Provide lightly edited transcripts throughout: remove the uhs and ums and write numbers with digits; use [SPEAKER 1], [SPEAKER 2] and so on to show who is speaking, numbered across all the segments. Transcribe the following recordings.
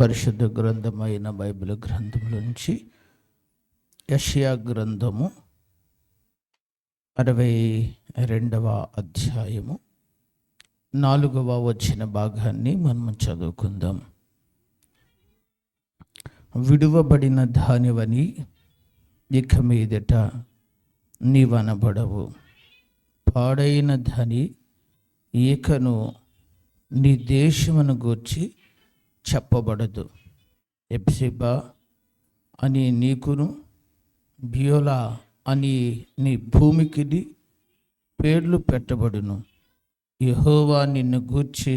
[SPEAKER 1] పరిశుద్ధ గ్రంథమైన బైబిల్ గ్రంథంలో నుంచి యెషయా గ్రంథము 62వ అధ్యాయము 4వ వచన భాగాన్ని మనం చదువుకుందాం. విడువబడిన దానివని ఇక మీదట నీవనబడవు, పాడైన ధని ఇకను నీ దేశమును గూర్చి చెప్పబడదు. ఎప్సిబా అని నీకును, బియోలా అని నీ భూమికి పేర్లు పెట్టబడును. యెహోవా నిన్ను గూర్చి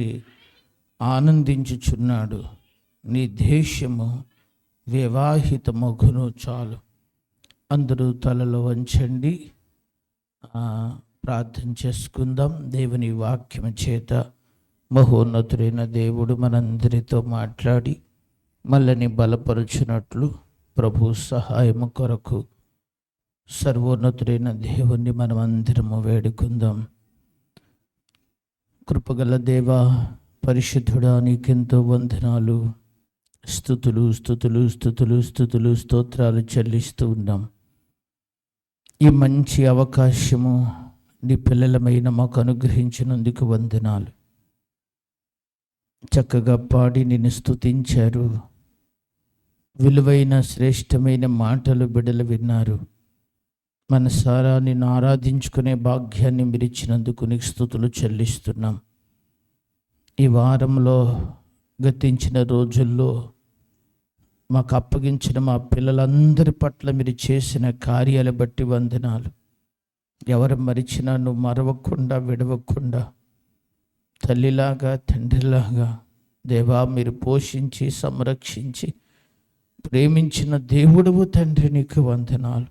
[SPEAKER 1] ఆనందించుచున్నాడు, నీ దేశము వివాహితమగును. చాలు, అందరూ తలలో వంచండి, ప్రార్థన చేసుకుందాం. దేవుని వాక్యం చేత మహోన్నతుడైన దేవుడు మనందరితో మాట్లాడి మనల్ని బలపరుచున్నట్లు ప్రభు సహాయము కొరకు సర్వోన్నతుడైన దేవుణ్ణి మనమందరము వేడుకుందాం. కృపగల దేవా, పరిశుద్ధుడా, నీకెంతో వందనాలు, స్తుతులు స్తుతులు స్తుతులు స్తుతులు స్తోత్రాలు చెల్లిస్తూ ఉన్నాం. ఈ మంచి అవకాశము నీ పిల్లలమైన మాకు అనుగ్రహించినందుకు వందనాలు. చక్కగా పాడి నిన్ను స్తుతించారు, విలువైన శ్రేష్టమైన మాటలు బిడ్డలు విన్నారు. మనసారా నిన్ను ఆరాధించుకునే భాగ్యాన్ని మీరు ఇచ్చినందుకు నీకు స్తుతులు చెల్లిస్తున్నాం. ఈ వారంలో గతించిన రోజుల్లో మాకు అప్పగించిన మా పిల్లలందరి పట్ల మీరు చేసిన కార్యాలు బట్టి వందనాలు. ఎవరు మరిచినా నువ్వు మరవకుండా విడవకుండా తల్లిలాగా తండ్రిలాగా దేవా మీరు పోషించి సంరక్షించి ప్రేమించిన దేవుడువు తండ్రి, నీకు వందనాలు.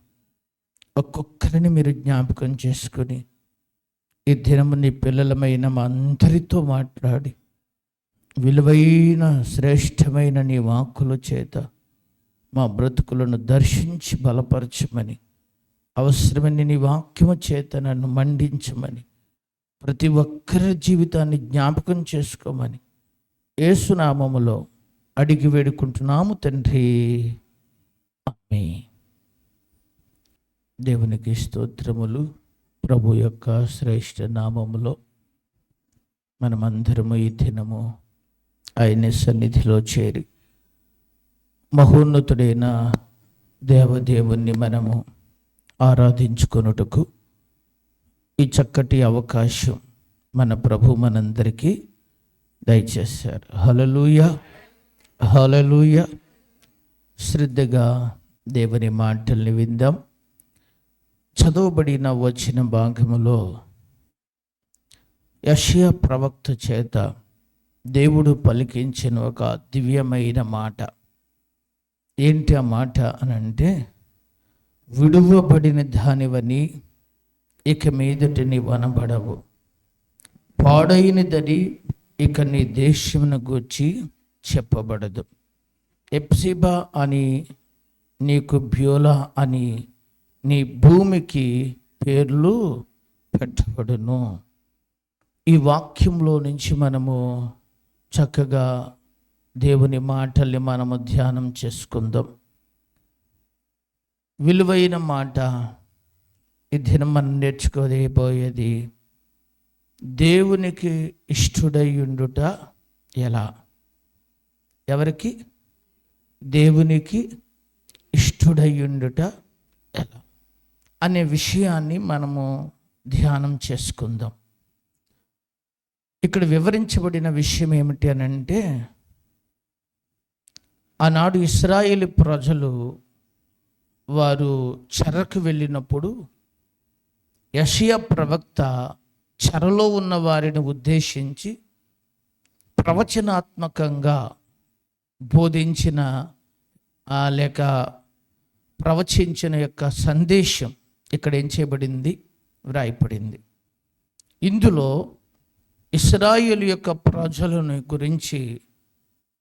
[SPEAKER 1] ఒక్కొక్కరిని మీరు జ్ఞాపకం చేసుకుని ఈ దినము నీ పిల్లలమైన మా అందరితో మాట్లాడి విలువైన శ్రేష్టమైన నీ వాక్కుల చేత మా బ్రతుకులను దర్శించి బలపరచమని, అవసరమైన నీ వాక్యము చేత నన్ను మండించమని, ప్రతి ఒక్కరి జీవితాన్ని జ్ఞాపకం చేసుకోమని యేసు నామములో అడిగి వేడుకుంటున్నాము తండ్రి, ఆమేన్. దేవునికి స్తోత్రములు. ప్రభు యొక్క శ్రేష్ఠ నామములో మనమందరము ఈ దినము ఆయన సన్నిధిలో చేరి మహోన్నతుడైన దేవదేవుణ్ణి మనము ఆరాధించుకొనుటకు ఈ చక్కటి అవకాశం మన ప్రభు మనందరికీ దయచేశారు. హల్లెలూయా, హల్లెలూయా. శ్రద్ధగా దేవుని మాటల్ని విందాం. చదవబడిన వచ్చిన భాగములో యెషయా ప్రవక్త చేత దేవుడు పలికించిన ఒక దివ్యమైన మాట. ఏంటి ఆ మాట అనంటే, విడువబడిన దానివని ఇక మీదట నీవు అనబడవు, పాడైనదని ఇక నీ దేశమును గూర్చి చెప్పబడదు. ఎప్సిబా అని నీకు, బియోలా అని నీ భూమికి పేర్లు పెట్టబడును. ఈ వాక్యంలో నుంచి మనము చక్కగా దేవుని మాటల్ని మనము ధ్యానం చేసుకుందాం. విలువైన మాట. ఈ దినం మనం నేర్చుకోబోయేది దేవునికి ఇష్టుడయ్యుండుట ఎలా. ఎవరికి? దేవునికి ఇష్టుడయ్యుండుట ఎలా అనే విషయాన్ని మనము ధ్యానం చేసుకుందాం. ఇక్కడ వివరించబడిన విషయం ఏమిటి అని అంటే, ఆనాడు ఇశ్రాయేలు ప్రజలు వారు చెరకు వెళ్ళినప్పుడు యెషయా ప్రవక్త చెరలో ఉన్న వారిని ఉద్దేశించి ప్రవచనాత్మకంగా బోధించిన లేక ప్రవచించిన యొక్క సందేశం ఇక్కడ ఏం చేయబడింది, వ్రాయబడింది. ఇందులో ఇశ్రాయేలు యొక్క ప్రజలను గురించి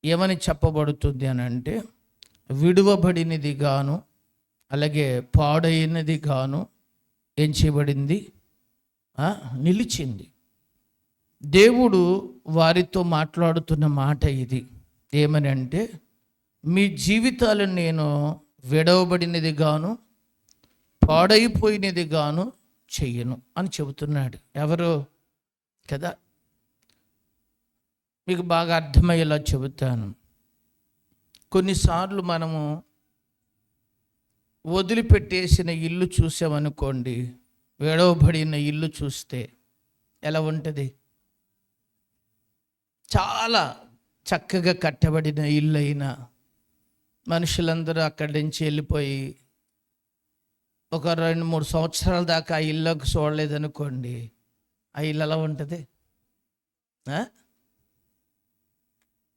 [SPEAKER 1] ఏమని చెప్పబడుతుంది అని అంటే, విడువబడినది గాను అలాగే పాడైనది గాను ఏం చేయబడింది, నిలిచింది. దేవుడు వారితో మాట్లాడుతున్న మాట ఇది. ఏమని అంటే, మీ జీవితాలను నేను విడవబడినది గాను పాడైపోయినది గాను చెయ్యను అని చెబుతున్నాడు. ఎవరు కదా? మీకు బాగా అర్థమయ్యేలా చెబుతాను. కొన్నిసార్లు మనము వదిలిపెట్టేసిన ఇల్లు చూసామనుకోండి, విడవబడిన ఇల్లు చూస్తే ఎలా ఉంటుంది? చాలా చక్కగా కట్టబడిన ఇల్లు అయినా మనుషులందరూ అక్కడి నుంచి వెళ్ళిపోయి ఒక 2-3 సంవత్సరాల దాకా ఆ ఇల్లుకి చూడలేదనుకోండి, ఆ ఇల్లు ఎలా ఉంటుంది?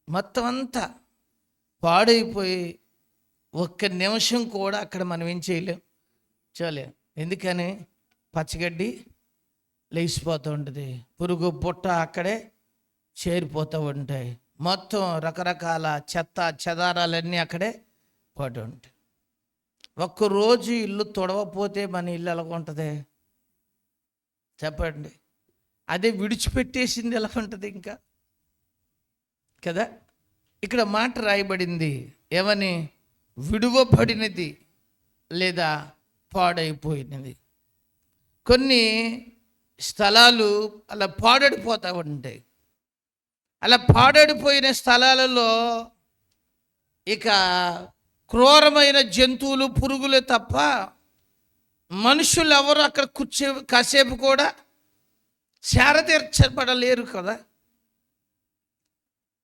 [SPEAKER 1] మొత్తం అంతా పాడైపోయి ఒక్క నిమిషం కూడా అక్కడ మనం ఏం చేయలేం, చూడలేం. ఎందుకని? పచ్చగడ్డి లేచిపోతూ ఉంటుంది, పురుగు పుట్ట అక్కడే చేరిపోతూ ఉంటాయి, మొత్తం రకరకాల చెత్త చెదారాలన్నీ అక్కడే పడి ఉంటాయి. ఒక్కరోజు ఇల్లు తొడవపోతే మన ఇల్లు ఎలా ఉంటుంది చెప్పండి? అదే విడిచిపెట్టేసింది ఎలా ఉంటుంది ఇంకా కదా? ఇక్కడ మాట రాయబడింది ఏమని? విడువబడినది లేదా పాడైపోయినది. కొన్ని స్థలాలు అలా పాడడిపోతూ ఉంటాయి. అలా పాడడిపోయిన స్థలాలలో ఇక క్రూరమైన జంతువులు, పురుగులు తప్ప మనుషులు ఎవరు అక్కడ కాసేపు కూడా శారతీర్చబడలేరు కదా.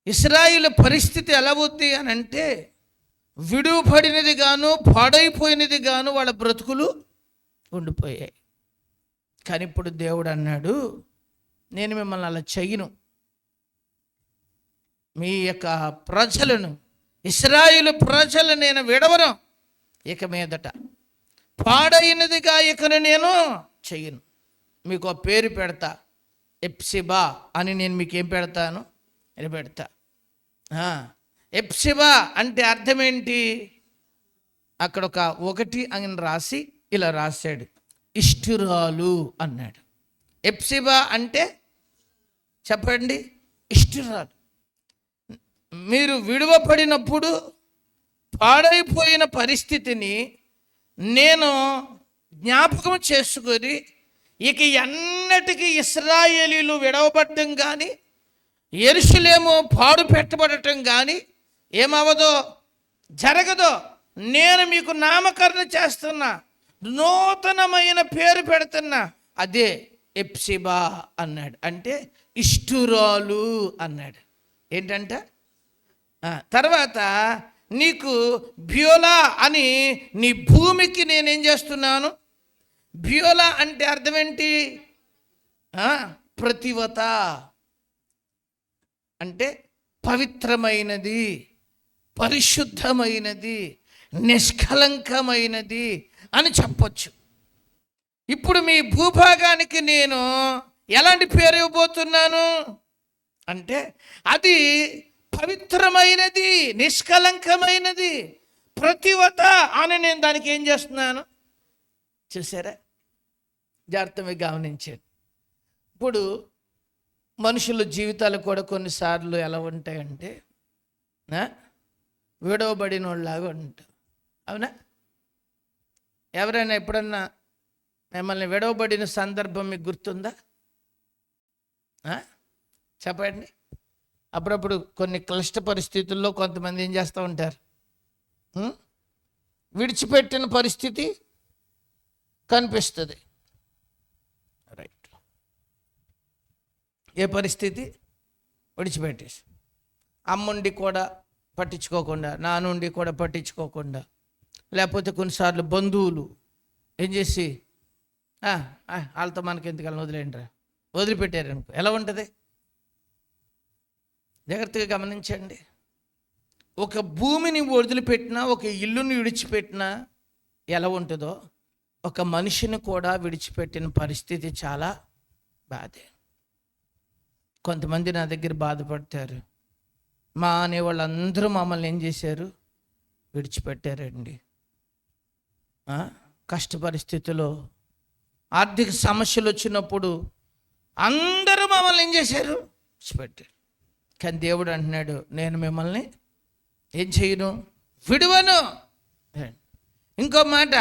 [SPEAKER 1] ఇశ్రాయేలు పరిస్థితి ఎలా ఉంది అని అంటే, విడువబడినది గాను పాడైపోయినది గాను వాళ్ళ బ్రతుకులు ఉండిపోయాయి. కానీ ఇప్పుడు దేవుడు అన్నాడు, నేను మిమ్మల్ని అలా చెయ్యను. మీ యొక్క ప్రజలను, ఇశ్రాయేలు ప్రజలు నేను విడవను. ఇక మీదట పాడైనదిగా ఇకను నేను చెయ్యను. మీకు ఆ పేరు పెడతా, ఎప్సిబా అని. నేను మీకు ఏం పెడతాను? ఇది పెడతా. ఎప్సిబా అంటే అర్థం ఏంటి? అక్కడ ఒక 1 అని రాసి ఇలా రాశాడు, ఇష్టురాలు అన్నాడు. ఎప్సిబా అంటే చెప్పండి, ఇష్టురాలు. మీరు విడువబడినప్పుడు పాడైపోయిన పరిస్థితిని నేను జ్ఞాపకం చేసుకొని, ఇక ఎన్నటికీ ఇశ్రాయేలీలు విడవబడటం కానీ, యెరూషలేము పాడు పెట్టబడటం కానీ ఏమవదో, జరగదో. నేను మీకు నామకరణ చేస్తున్నా, నూతనమైన పేరు పెడుతున్నా, అదే ఎప్సిబా అన్నాడు. అంటే ఇష్టురాలు అన్నాడు. ఏంటంట? తర్వాత నీకు బ్యోలా అని నీ భూమికి నేనేం చేస్తున్నాను? బ్యోలా అంటే అర్థం ఏంటి? ప్రతివత అంటే పవిత్రమైనది, పరిశుద్ధమైనది, నిష్కలంకమైనది అని చెప్పొచ్చు. ఇప్పుడు మీ భూభాగానికి నేను ఎలాంటి పేరు ఇవ్వబోతున్నాను అంటే, అది పవిత్రమైనది, నిష్కలంకమైనది, ప్రతివత అని నేను దానికి ఏం చేస్తున్నాను? చూసారా? జాగ్రత్తగా గమనించాను. ఇప్పుడు మనుషుల జీవితాలు కూడా కొన్నిసార్లు ఎలా ఉంటాయంటే, విడవబడిన వాళ్ళలాగా ఉంటారు. అవునా? ఎవరైనా ఎప్పుడన్నా మిమ్మల్ని విడవబడిన సందర్భం మీకు గుర్తుందా? చెప్పండి. అప్పుడప్పుడు కొన్ని క్లిష్ట పరిస్థితుల్లో కొంతమంది ఏం చేస్తూ ఉంటారు? విడిచిపెట్టిన పరిస్థితి కనిపిస్తుంది. రైట్. ఏ పరిస్థితి? విడిచిపెట్టేసి, అమ్ముండి కూడా పట్టించుకోకుండా, నా నుండి కూడా పట్టించుకోకుండా, లేకపోతే కొన్నిసార్లు బంధువులు ఏం చేసి వాళ్ళతో మనకి ఎందుకని వదిలేండిరా, వదిలిపెట్టారనుకో ఎలా ఉంటుంది? జాగ్రత్తగా గమనించండి. ఒక భూమిని వదిలిపెట్టినా, ఒక ఇల్లుని విడిచిపెట్టినా ఎలా ఉంటుందో, ఒక మనిషిని కూడా విడిచిపెట్టిన పరిస్థితి చాలా బాధే. కొంతమంది నా దగ్గర బాధపడతారు, మా అనే వాళ్ళందరూ మమ్మల్ని ఏం చేశారు? విడిచిపెట్టారండి. కష్ట పరిస్థితుల్లో, ఆర్థిక సమస్యలు వచ్చినప్పుడు అందరూ మమ్మల్ని ఏం చేశారు? విడిచిపెట్టారు. కానీ దేవుడు అంటున్నాడు, నేను మిమ్మల్ని ఏం చేయను? విడువను. ఇంకో మాట,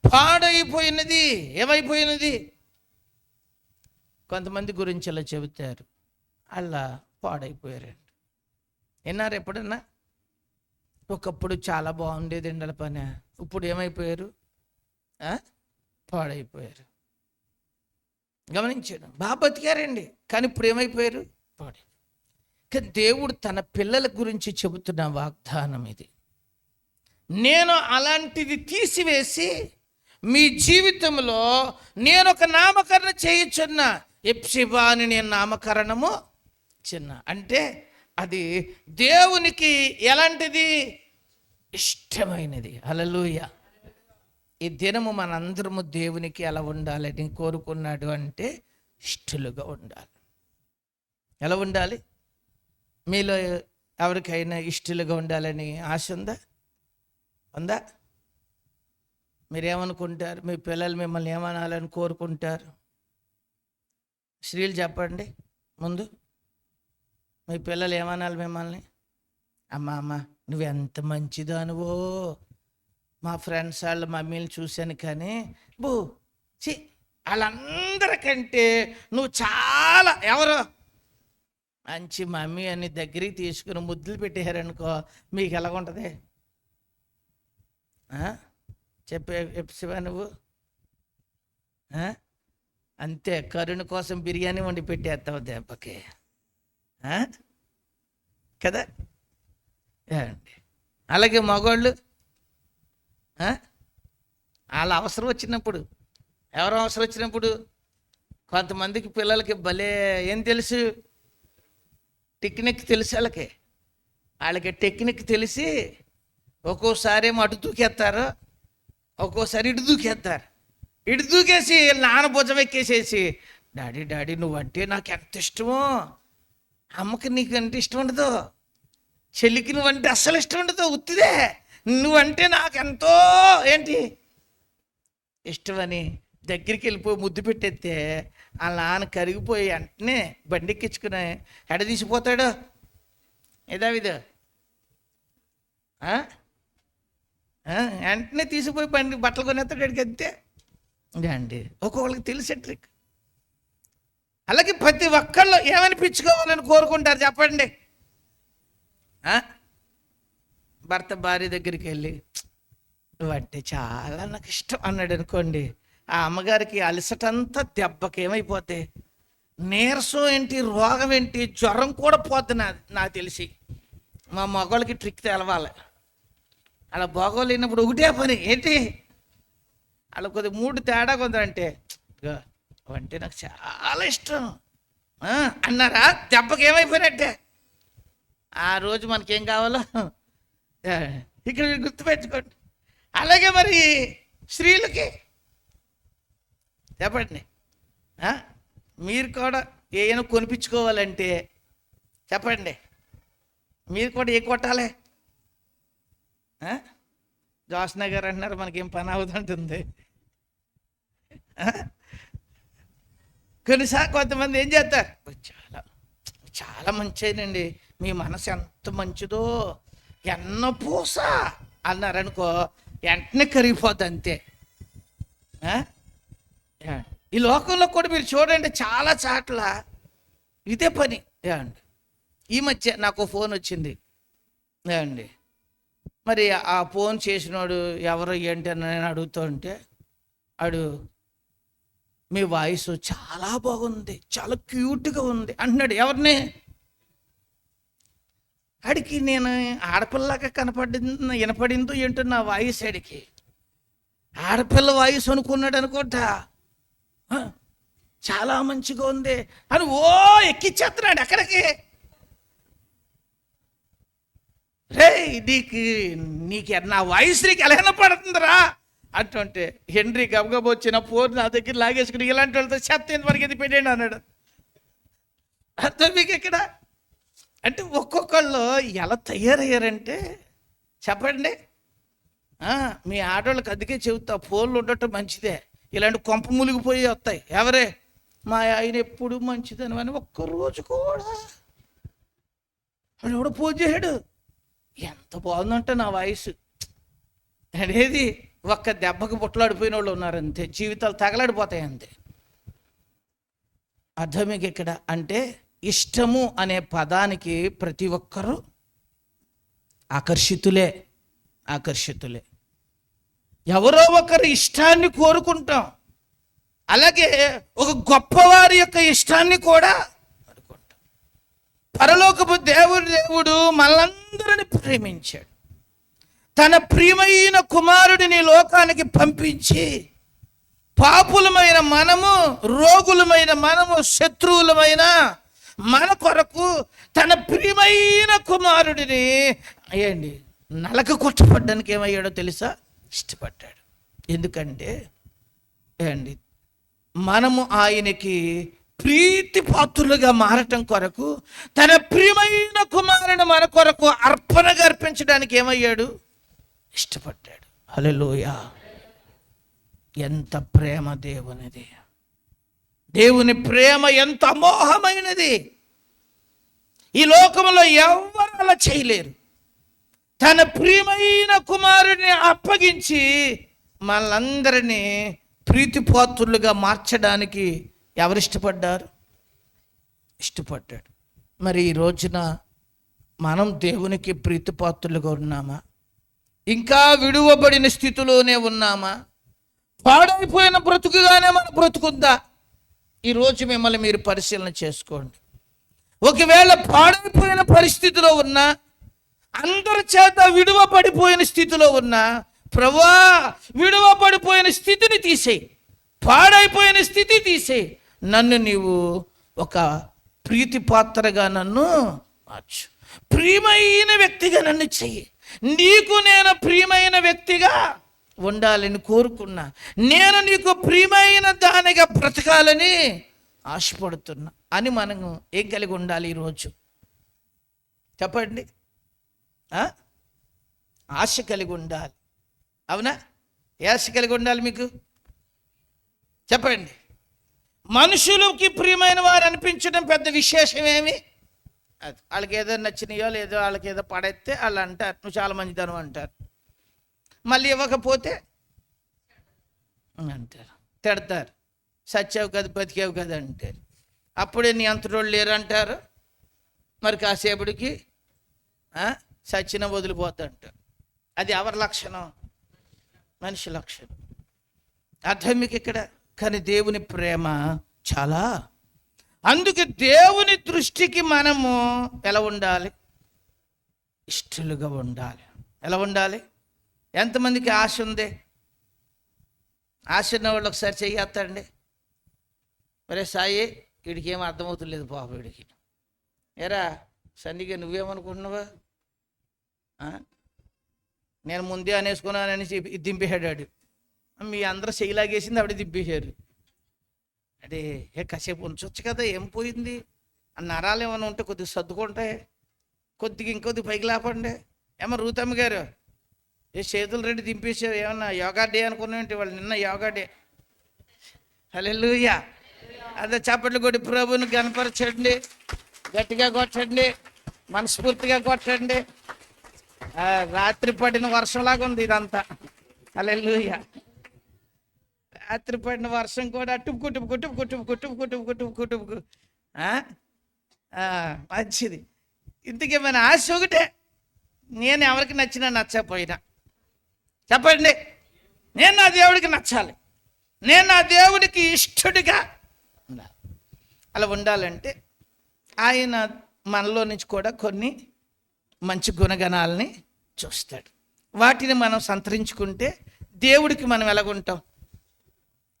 [SPEAKER 1] పాడైపోయినది. ఏమైపోయినది? కొంతమంది గురించి అలా చెబుతారు, అలా పాడైపోయారండి. విన్నారు ఎప్పుడన్నా? ఒకప్పుడు చాలా బాగుండేదండి వాళ్ళ పని, ఇప్పుడు ఏమైపోయారు? పాడైపోయారు. గమనించాను, బాగా బతికారండి, కానీ ఇప్పుడు ఏమైపోయారు? పాడై. కానీ దేవుడు తన పిల్లల గురించి చెబుతున్న వాగ్దానం ఇది. నేను అలాంటిది తీసివేసి మీ జీవితంలో నేను ఒక నామకరణ చేయుచున్నా. ఎప్సిబా అని నేను నామకరణము చిన్న అంటే అది దేవునికి ఎలాంటిది? ఇష్టమైనది. హల్లెలూయా. ఈ దినము మనందరము దేవునికి ఎలా ఉండాలని కోరుకున్నాడు అంటే ఇష్టలుగా ఉండాలి. ఎలా ఉండాలి? మీలో ఎవరికైనా ఇష్టలుగా ఉండాలని ఆశ ఉందా? మీరేమనుకుంటారు? మీ పిల్లలు మిమ్మల్ని ఏమనాలని కోరుకుంటారు? స్త్రీలు చెప్పండి ముందు, మీ పిల్లలు ఏమనాలి మిమ్మల్ని? అమ్మ నువ్వెంత మంచిదానువో, మా ఫ్రెండ్స్ వాళ్ళ మమ్మీని చూశాను కానీ వాళ్ళందరికంటే నువ్వు చాలా ఎవరు మంచి మమ్మీ అని దగ్గరికి తీసుకుని ముద్దులు పెట్టేశారనుకో, మీకు ఎలాగుంటుంది? చెప్పేవా నువ్వు? అంతే, కరుణ కోసం బిర్యానీ వండి పెట్టేస్తావు దెబ్బకి కదా. అలాగే మగవాళ్ళు వాళ్ళ అవసరం వచ్చినప్పుడు, ఎవరు అవసరం వచ్చినప్పుడు, కొంతమందికి పిల్లలకి భలే ఏం తెలుసు? టెక్నిక్ తెలుసు. వాళ్ళకి టెక్నిక్ తెలిసి ఒక్కోసారి ఏమో అటు దూకేస్తారు, ఒక్కోసారి ఇటు దూకేస్తారు. ఇటు దూకేసి నాన్న భుజం ఎక్కేసేసి, డాడీ నువ్వంటే నాకు ఎంత ఇష్టమో, అమ్మకి నీకు అంటే ఇష్టం ఉండదు, చెల్లికి నువ్వంటే అస్సలు ఇష్టం ఉండదు, ఉత్తిదే నువ్వంటే నాకు ఎంతో ఏంటి ఇష్టమని దగ్గరికి వెళ్ళిపోయి ముద్దు పెట్టేస్తే వాళ్ళ నాన్న కరిగిపోయి వెంటనే బండెక్కించుకుని ఎడదీసిపోతాడు. ఏదావిదు వెంటనే తీసిపోయి బట్టలు కొనేస్తాడు అడిగి. అంతే అండి, ఒక్కొక్కరికి తెలిసే ట్రిక్. అలాగే ప్రతి ఒక్కళ్ళు ఏమనిపించుకోవాలని కోరుకుంటారు చెప్పండి? భర్త భార్య దగ్గరికి వెళ్ళి నువ్వంటే చాలా నాకు ఇష్టం అన్నాడు అనుకోండి, ఆ అమ్మగారికి అలసటంతా దెబ్బకి ఏమైపోతే నీరసం ఏంటి, రోగం ఏంటి, జ్వరం కూడా పోద్ది. నాకు తెలిసి మా మగవాళ్ళకి ట్రిక్ తెలవాలి. అలా బాగోలేనప్పుడు ఒకటే పని ఏంటి, అలా కొద్దిగా మూడు తేడా కొందంటే అంటే నాకు చాలా ఇష్టం అన్నారా, దెబ్బకి ఏమైపోయినట్టే. ఆ రోజు మనకేం కావాలో ఇక్కడ మీరు గుర్తుపెట్టుకోండి. అలాగే మరి స్త్రీలకి చెప్పండి, మీరు కూడా ఏమైనా కొనిపించుకోవాలంటే చెప్పండి, మీరు కూడా ఏ కొట్టాలి? జోస్నా గారు అంటున్నారు మనకేం పని అవుతుంటుంది. కొన్నిసార్లు కొంతమంది ఏం చేస్తారు, చాలా చాలా మంచిదండి, మీ మనసు ఎంత మంచిదో, ఎన్న పూస అన్నారనుకో, వెంటనే కరిగిపోద్ది. అంతే. ఈ లోకంలో కూడా మీరు చూడండి, చాలా చాట్ల ఇదే పని. ఏమండి, ఈ మధ్య నాకు ఫోన్ వచ్చింది ఏమండి, మరి ఆ ఫోన్ చేసినోడు ఎవరు ఏంటి అని నేను అడుగుతూ ఉంటే, మీ వాయిస్ చాలా బాగుంది, చాలా క్యూట్గా ఉంది అంటున్నాడు. ఎవరిని అడిగి, నేను ఆడపిల్లగా వినపడిందో ఏంటో నా వాయిస్. అడిగి ఆడపిల్ల వాయిస్ అనుకున్నాడు అనుకుంటా, చాలా మంచిగా ఉంది అని ఎక్కిచ్చేస్తున్నాడు. ఎక్కడికి? రే నీకు నా వాయిస్ నీకు ఎలా వినపడుతుందిరా అంటుంటే, హెన్రీ గబగబ వచ్చిన ఫోన్ నా దగ్గర లాగేసుకుని ఇలాంటి వాళ్ళతో చెత్త వరకు ఇది పెట్టండి అన్నాడు. అర్థం మీకు ఎక్కడ? అంటే ఒక్కొక్కళ్ళు ఎలా తయారయ్యారంటే చెప్పండి. మీ ఆడవాళ్ళకి అందుకే చెబుతా, ఫోన్లు ఉండటం మంచిదే. ఇలాంటి కొంప మునిగిపోయి వస్తాయి. ఎవరే మా ఆయన ఎప్పుడు మంచిదని అని ఒక్కరోజు కూడా వాడు ఎవడో ఫోన్ చేశాడు, ఎంత బాగుందంటే నా వాయిస్ అనేది ఒక్క దెబ్బకి బుట్టలాడిపోయిన వాళ్ళు ఉన్నారు అంతే, జీవితాలు తగలాడిపోతాయి అంతే. అర్థమికి ఇక్కడ అంటే ఇష్టము అనే పదానికి ప్రతి ఒక్కరూ ఆకర్షితులే. ఎవరో ఒకరి ఇష్టాన్ని కోరుకుంటాం, అలాగే ఒక గొప్పవారి యొక్క ఇష్టాన్ని కూడా కోరుకుంటాం. పరలోకపు దేవుడు మనలందరిని ప్రేమించాడు, తన ప్రియమైన కుమారుడిని లోకానికి పంపించి పాపులమైన మనము, రోగులమైన మనము, శత్రువులమైన మన కొరకు తన ప్రియమైన కుమారుడిని అయ్యండి నలక కొట్టబడ్డానికి ఏమయ్యాడో తెలుసా? ఇష్టపడ్డాడు. ఎందుకంటే అండి మనము ఆయనకి ప్రీతి పాత్రులుగా మారటం కొరకు తన ప్రియమైన కుమారుని మన కొరకు అర్పణగా అర్పించడానికి ఏమయ్యాడు? ఇష్టపడ్డాడు. హల్లెలూయా! ఎంత ప్రేమ దేవునిది! దేవుని ప్రేమ ఎంత అమోఘమైనది! ఈ లోకంలో ఎవరు అలా చేయలేరు. తన ప్రియమైన కుమారుడిని అప్పగించి మనలందరినీ ప్రీతిపాత్రులుగా మార్చడానికి ఎవరు ఇష్టపడ్డారు? ఇష్టపడ్డాడు. మరి ఈ రోజున మనం దేవునికి ప్రీతిపాత్రులుగా ఉన్నామా? ఇంకా విడువబడిన స్థితిలోనే ఉన్నామా? పాడైపోయిన బ్రతుకుగానే మన బ్రతుకుందా? ఈరోజు మిమ్మల్ని మీరు పరిశీలన చేసుకోండి. ఒకవేళ పాడైపోయిన పరిస్థితిలో ఉన్నా, అందరి చేత విడువబడిపోయిన స్థితిలో ఉన్నా, ప్రభువా విడువబడిపోయిన స్థితిని తీసేయి, పాడైపోయిన స్థితి తీసేయి, నన్ను నీవు ఒక ప్రీతిపాత్రగా నన్ను మార్చు, ప్రియమైన వ్యక్తిగా నన్ను చెయ్యి. నీకు నేను ప్రియమైన వ్యక్తిగా ఉండాలని కోరుకున్నా, నేను నీకు ప్రియమైన దానిగా బ్రతకాలని ఆశపడుతున్నా అని మనము ఏం కలిగి ఉండాలి ఈరోజు? చెప్పండి. ఆశ కలిగి ఉండాలి. అవునా? ఆశ కలిగి ఉండాలి. మీకు చెప్పండి. మనుషులకి ప్రియమైన వారు అనిపించడం పెద్ద విశేషమేమి? అది వాళ్ళకి ఏదో నచ్చినాయో లేదో వాళ్ళకి ఏదో పడేస్తే వాళ్ళు అంటారు నువ్వు చాలా మంచిదనం అంటారు. మళ్ళీ ఇవ్వకపోతే అంటారు, తిడతారు, సచ్చావు కదా బతికావు కదా అంటారు. అప్పుడే నీ అంతటోళ్ళు లేరు అంటారు. మరి కాసేపటికి సచ్చిన వదిలిపోతా అంటారు. అది ఎవరి లక్షణం? మనిషి లక్షణం. అర్థం మీకు ఇక్కడ. కానీ దేవుని ప్రేమ చాలా, అందుకే దేవుని దృష్టికి మనము ఎలా ఉండాలి? ఇష్టలుగా ఉండాలి. ఎలా ఉండాలి? ఎంతమందికి ఆశ ఉంది? ఆశ ఉన్న వాళ్ళు ఒకసారి చెయ్యేస్తాండి. మరే సాయి వీడికి ఏం అర్థమవుతులేదు పాప, వీడికి ఏరా సన్నిగా నువ్వేమనుకుంటున్నావా? నేను ముందే అనేసుకున్నానని దింపేశాడు. మీ అందరూ చెయ్యిలాగేసింది, ఆవిడ దింపేశారు. అదే కాసేపు ఉంచవచ్చు కదా, ఏం పోయింది? నరాలు ఏమైనా ఉంటే కొద్దిగా సర్దుకుంటాయి, కొద్దిగా ఇంకొద్ది పైకి లేపండి. ఏమో రూతమ్మ గారు ఏ చేతులు రెండు దింపేసావు, ఏమన్నా యోగా డే అనుకున్నాంటే వాళ్ళు నిన్న యోగా డే. హల్లెలూయా! అదే చప్పట్లు కొట్టి ప్రభువుని కనపరచండి, గట్టిగా కొట్టండి, మనస్ఫూర్తిగా కొట్టండి. రాత్రి పడిన వర్షంలాగా ఉంది ఇదంతా. హల్లెలూయా! రాత్రి పడిన వర్షం కూడా టుప్పు టుప్పు టుప్పు టుప్పు టుప్పు టుప్పు టుప్పు టుప్పు. మంచిది. ఇంతకేమైనా ఆశ ఒకటే, నేను ఎవరికి నచ్చినా నచ్చకపోయినా చెప్పండి, నేను నా దేవుడికి నచ్చాలి, నేను నా దేవుడికి ఇష్టడిగా ఉండాలి. అలా ఉండాలంటే ఆయన మనలో నుంచి కూడా కొన్ని మంచి గుణగణాలని చూస్తాడు. వాటిని మనం సంతరించుకుంటే దేవుడికి మనం ఎలాగుంటాం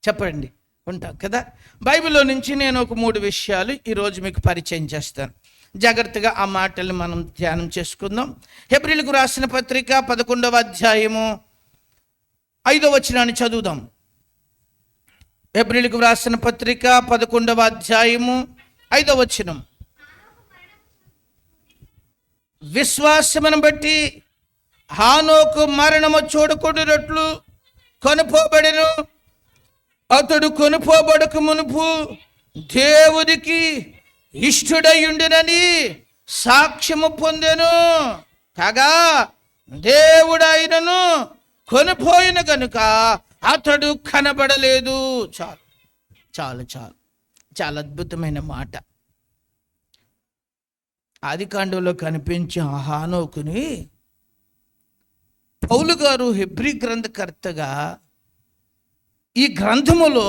[SPEAKER 1] చెప్పండి? ఉంటాం కదా. బైబిల్లో నుంచి నేను ఒక 3 విషయాలు ఈరోజు మీకు పరిచయం చేస్తాను. జాగ్రత్తగా ఆ మాటల్ని మనం ధ్యానం చేసుకుందాం. హెబ్రీయులకు రాసిన పత్రిక 11వ అధ్యాయము 5వ వచనాన్ని చదువుదాం. హెబ్రీయులకు రాసిన పత్రిక 11వ అధ్యాయము 5వ వచనం. విశ్వాసమును బట్టి హానోకు మరణము చూడకూడనట్లు కొనుపోబడెను. అతడు కొనుపోబడక మునుపు దేవునికి ఇష్టుడయుండునని సాక్ష్యము పొందెను. కాగా దేవుడు ఆయనను కొనిపోయిన కనుక అతడు కనబడలేదు. చాలు చాలు చాలు, చాలా అద్భుతమైన మాట. ఆదికాండంలో కనిపించే హానోకుని పౌలు గారు హెబ్రీ గ్రంథకర్తగా ఈ గ్రంథములో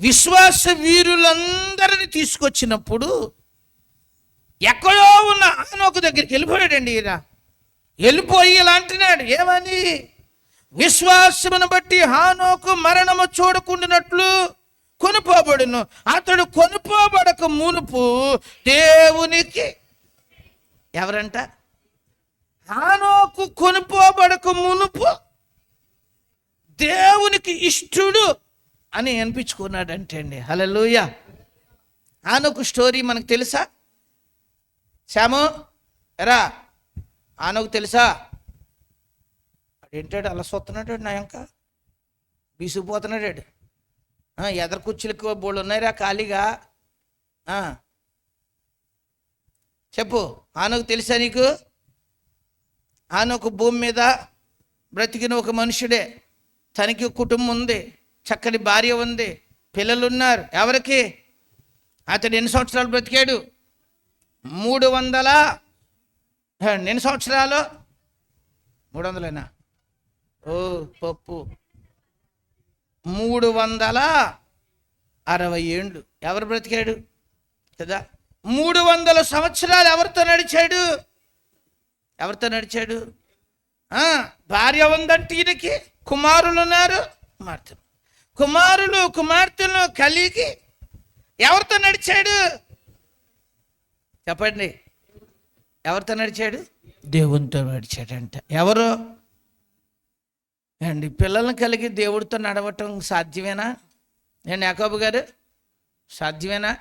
[SPEAKER 1] విశ్వాస వీరులందరినీ తీసుకొచ్చినప్పుడు ఎక్కడో ఉన్న హానోకు దగ్గరికి వెళ్ళిపోయాడండి. ఈయన వెళ్ళిపోయి ఇలా అంటున్నాడు, ఏమని? విశ్వాసమును బట్టి హానోకు మరణము చూడకుండానట్లు కొనుపోబడును. అతడు కొనుపోబడక మునుపు దేవునికి, ఎవరంట? హానోకు కొనుపోబడక మునుపు దేవునికి ఇష్టుడు అని అనిపించుకున్నాడంటే అండి. హల్లెలూయా. హానోకు స్టోరీ మనకు తెలుసా? శ్యాము ఎరా, హానోకు తెలుసా? ఏంటాడు అలా సొత్తున్నాడు నా ఇంకా బీసుకుపోతున్నాడు. ఎదరు కుర్చీలకు బోళ్ళు ఉన్నాయిరా ఖాళీగా. చెప్పు, హానోకు తెలుసా నీకు? హానోకు భూమి మీద బ్రతికిన ఒక మనుషుడే. తనకి కుటుంబం ఉంది, చక్కని భార్య ఉంది, పిల్లలు ఉన్నారు. ఎవరికి? అతడు ఎన్ని సంవత్సరాలు బ్రతికాడు? 300. ఎన్ని సంవత్సరాలు? 300ఏనా? ఓ పప్పు, 360 ఏండ్లు ఎవరు బ్రతికాడు కదా? 300 సంవత్సరాలు ఎవరితో నడిచాడు? ఎవరితో నడిచాడు? భార్య ఉందంటే ఈయనకి కుమారులు ఉన్నారు, కుమారులు కుమార్తెలు కలిగి ఎవరితో నడిచాడు? చెప్పండి, ఎవరితో నడిచాడు? దేవునితో నడిచాడంట. ఎవరు అండి? పిల్లల్ని కలిగి దేవుడితో నడవటం సాధ్యమేనా? నేను యాకోబు గారు, సాధ్యమేనా?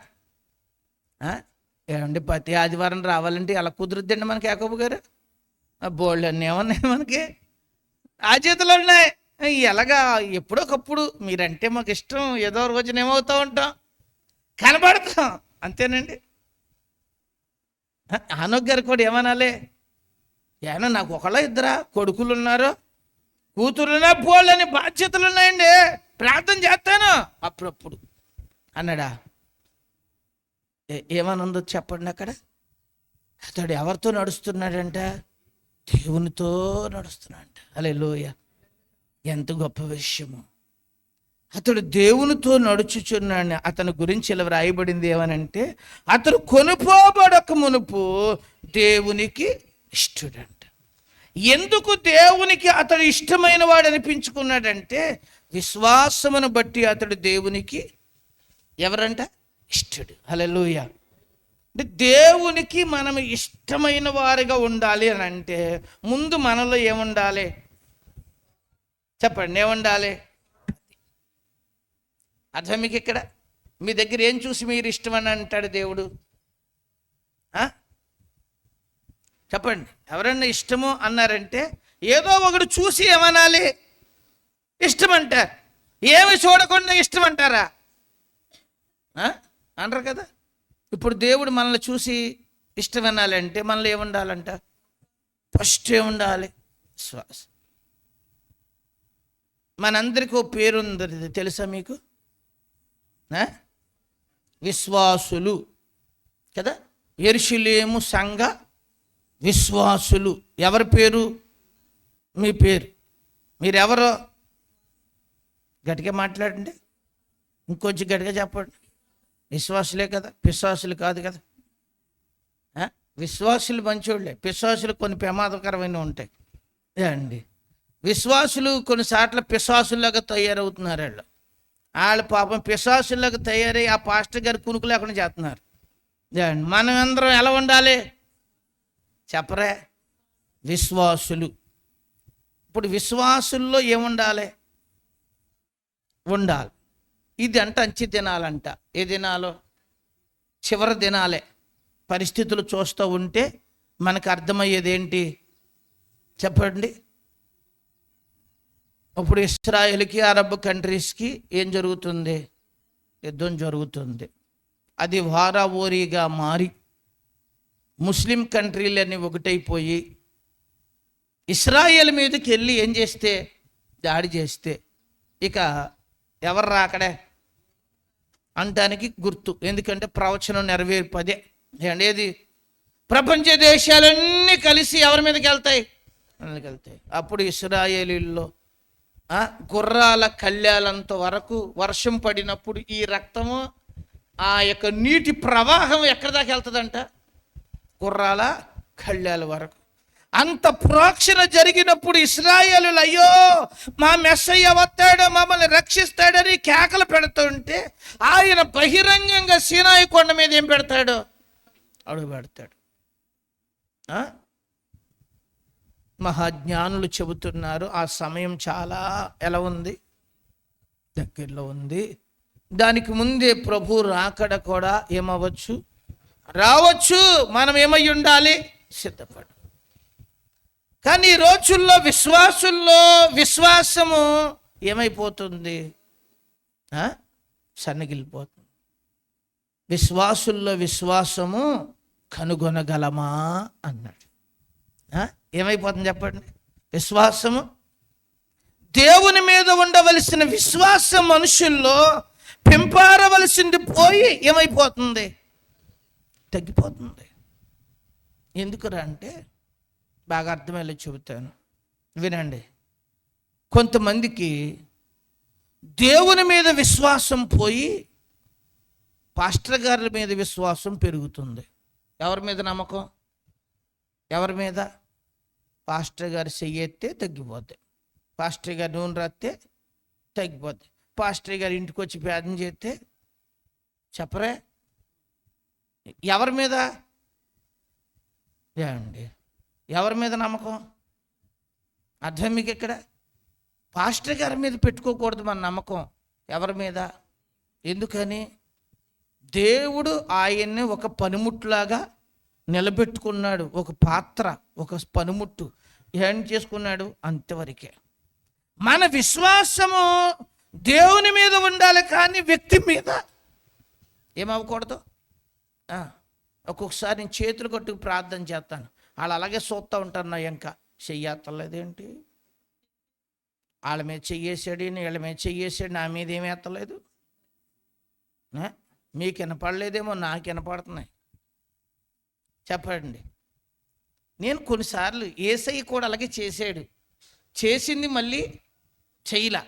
[SPEAKER 1] ఏమండి, ప్రతి ఆదివారం రావాలంటే ఎలా కుదురుద్దండి మనకి? యాకోబు గారు, బోల్డ్ అన్నీ ఏమన్నాయి మనకి, ఆ చేతిలో ఉన్నాయి. ఎలాగా? ఎప్పుడొకప్పుడు మీరంటే మాకు ఇష్టం, ఏదో రోజున ఏమవుతూ ఉంటాం, కనబడతాం, అంతేనండి. హానోకు గారు కూడా ఏమనాలి? ఏమన్నా నాకు ఒకళ్ళ ఇద్దరా కొడుకులు ఉన్నారు, కూతురున్నా, బోళ్ళని బాధ్యతలు ఉన్నాయండి, ప్రార్థన చేస్తాను అప్పుడప్పుడు అన్నాడా? ఏమనుందో చెప్పండి అక్కడ. అతడు ఎవరితో నడుస్తున్నాడంట? దేవునితో నడుస్తున్నాడంట. హల్లెలూయా. ఎంత గొప్ప విషయము! అతడు దేవునితో నడుచుచున్నాడు. అతని గురించి ఇలా వ్రాయబడింది ఏమనంటే, అతడు కొనుపోబడక మునుపు దేవునికి ఇష్టడంట. ఎందుకు దేవునికి అతడు ఇష్టమైన వాడు అనిపించుకున్నాడంటే, విశ్వాసమును బట్టి అతడు దేవునికి ఎవరంట? ఇష్టడు. హల్లెలూయా. అంటే దేవునికి మనం ఇష్టమైన వారిగా ఉండాలి అని అంటే ముందు మనలో ఏముండాలి చెప్పండి? ఏముండాలి? అర్థం మీకు ఇక్కడ? మీ దగ్గర ఏం చూసి మీరు ఇష్టమని అంటాడు దేవుడు? చెప్పండి. ఎవరన్నా ఇష్టము అన్నారంటే ఏదో ఒకటి చూసి ఏమనాలి? ఇష్టమంటారు. ఏమి చూడకుండా ఇష్టమంటారా? అనరు కదా. ఇప్పుడు దేవుడు మనల్ని చూసి ఇష్టం అనాలంటే మనలో ఏముండాలంట? ఫస్ట్ ఏముండాలి? విశ్వాసం. మనందరికీ ఓ పేరుంది, తెలుసా మీకు? విశ్వాసులు కదా. యెరూషలేము సంఘ విశ్వాసులు. ఎవరి పేరు? మీ పేరు. మీరెవరో గట్టిగా మాట్లాడండి, ఇంకొంచెం గట్టిగా చెప్పండి. విశ్వాసులే కదా, పిశాసులు కాదు కదా. విశ్వాసులు మంచోళ్ళే, పిశాసులు కొన్ని ప్రమాదకరమైన ఉంటాయి అండి. విశ్వాసులు కొన్నిసార్లు పిశాసుల్లాగా తయారవుతున్నారు. వాళ్ళు పాపం పిశాసుల్లాగా తయారై ఆ పాస్టర్ గారు కునుకు లేకుండా చేస్తున్నారు. మనం అందరం ఎలా ఉండాలి చెప్పరే? విశ్వాసులు. ఇప్పుడు విశ్వాసుల్లో ఏముండాలి? ఉండాలి. ఇది అంచె దినాలంట. ఏ దినాలో? చివరి దినాలే. పరిస్థితులు చూస్తూ ఉంటే మనకు అర్థమయ్యేది ఏంటి చెప్పండి? ఇప్పుడు ఇస్రాయేల్కి అరబ్ కంట్రీస్కి ఏం జరుగుతుంది? యుద్ధం జరుగుతుంది. అది వారావోరీగా మారి ముస్లిం కంట్రీలన్నీ ఒకటైపోయి ఇశ్రాయేలు మీదకి వెళ్ళి ఏం చేస్తే, దాడి చేస్తే ఇక ఎవరు రాకడే అనటానికి గుర్తు. ఎందుకంటే ప్రవచనం నెరవేర్పదే అనేది ప్రపంచ దేశాలన్నీ కలిసి ఎవరి మీదకి వెళ్తాయి, అప్పుడు ఇశ్రాయేలీల్లో గుర్రాల కళ్యాలంత వరకు వర్షం పడినప్పుడు ఈ రక్తము ఆ యొక్క నీటి ప్రవాహం ఎక్కడి దాకా వెళ్తుందంట, గుర్రాల కళ్యాల వరకు. అంత ప్రోక్షణ జరిగినప్పుడు ఇశ్రాయేలులు అయ్యో మా మెస్సయ్య వస్తాడు మమ్మల్ని రక్షిస్తాడని కేకలు పెడుతుంటే ఆయన బహిరంగంగా సీనాయి కొండ మీద ఏం పెడతాడు, అడుగు పెడతాడు. మహాజ్ఞానులు చెబుతున్నారు ఆ సమయం చాలా ఎలా ఉంది, దగ్గరలో ఉంది. దానికి ముందే ప్రభు రాకడ కూడా ఏమవ్వచ్చు, రావచ్చు. మనం ఏమై ఉండాలి, సిద్ధపడు. కానీ ఈ రోజుల్లో విశ్వాసము ఏమైపోతుంది, సన్నగిలిపోతుంది. విశ్వాసము కనుగొనగలమా అన్నాడు. ఏమైపోతుంది చెప్పండి, విశ్వాసము, దేవుని మీద ఉండవలసిన విశ్వాసం మనుషుల్లో పెంపారవలసింది పోయి ఏమైపోతుంది, తగ్గిపోతుంది. ఎందుకురా అంటే బాగా అర్థమయ్యేలా చెబుతాను, వినండి. కొంతమందికి దేవుని మీద విశ్వాసం పోయి పాస్టర్ గారి మీద విశ్వాసం పెరుగుతుంది. ఎవరి మీద నమ్మకం, ఎవరి మీద, పాస్టర్ గారు చెయ్యెత్తే తగ్గిపోతాయి, పాస్టర్ గారు నూనె రాస్తే తగ్గిపోతాయి, పాస్టర్ గారు ఇంటికి వచ్చి ప్రార్థన చేస్తే చెప్పరే. ఎవరి మీద అండి, ఎవరి మీద నమ్మకం, అర్థం మీకు ఇక్కడ. పాస్టర్ గారి మీద పెట్టుకోకూడదు మన నమ్మకం, ఎవరి మీద. ఎందుకని, దేవుడు ఆయన్ని ఒక పనిముట్లాగా నిలబెట్టుకున్నాడు, ఒక పాత్ర, ఒక పనిముట్టు ఏం చేసుకున్నాడు, అంతవరకే. మన విశ్వాసము దేవుని మీద ఉండాలి కానీ వ్యక్తి మీద ఏమవ్వకూడదు. ఒక్కొక్కసారి నేను చేతులు కట్టుకు ప్రార్థన చేస్తాను, వాళ్ళు అలాగే చూస్తూ ఉంటారు, నా ఇంకా చెయ్యత్తలేదేంటి, వాళ్ళ మీద చెయ్యేసాడు, వీళ్ళ మీద చెయ్యేసాడు, నా మీద ఏమీ ఎత్తలేదు. మీకు వినపడలేదేమో, నాకు వినపడుతున్నాయి. చెప్పండి. నేను కొన్నిసార్లు యేసయ్య కూడా అలాగే చేశాడు, చేసింది మళ్ళీ చెయ్యలా.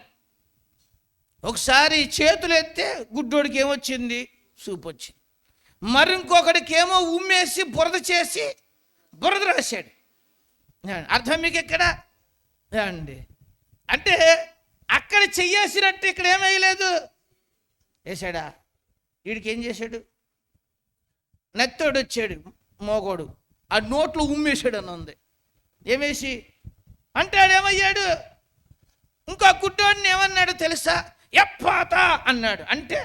[SPEAKER 1] ఒకసారి చేతులు ఎత్తే గుడ్డోడికి ఏమొచ్చింది, సూపు వచ్చింది. మరి ఇంకొకడికి ఏమో ఉమ్మేసి బురద చేసి బురద రాశాడు. అర్థం మీకు ఎక్కడ అండి, అంటే అక్కడ చెయ్యేసినట్టు ఇక్కడ ఏమయ్యలేదు, వేసాడా. వీడికి ఏం చేశాడు, నెత్తోడు వచ్చాడు మోగోడు, ఆ నోట్లో ఉమ్మేశాడు అని ఉంది. ఏమేసి అంటే ఆడేమయ్యాడు, ఇంకో గుడ్డోడిని ఏమన్నాడు తెలుసా, ఎప్పాత అన్నాడు, అంటే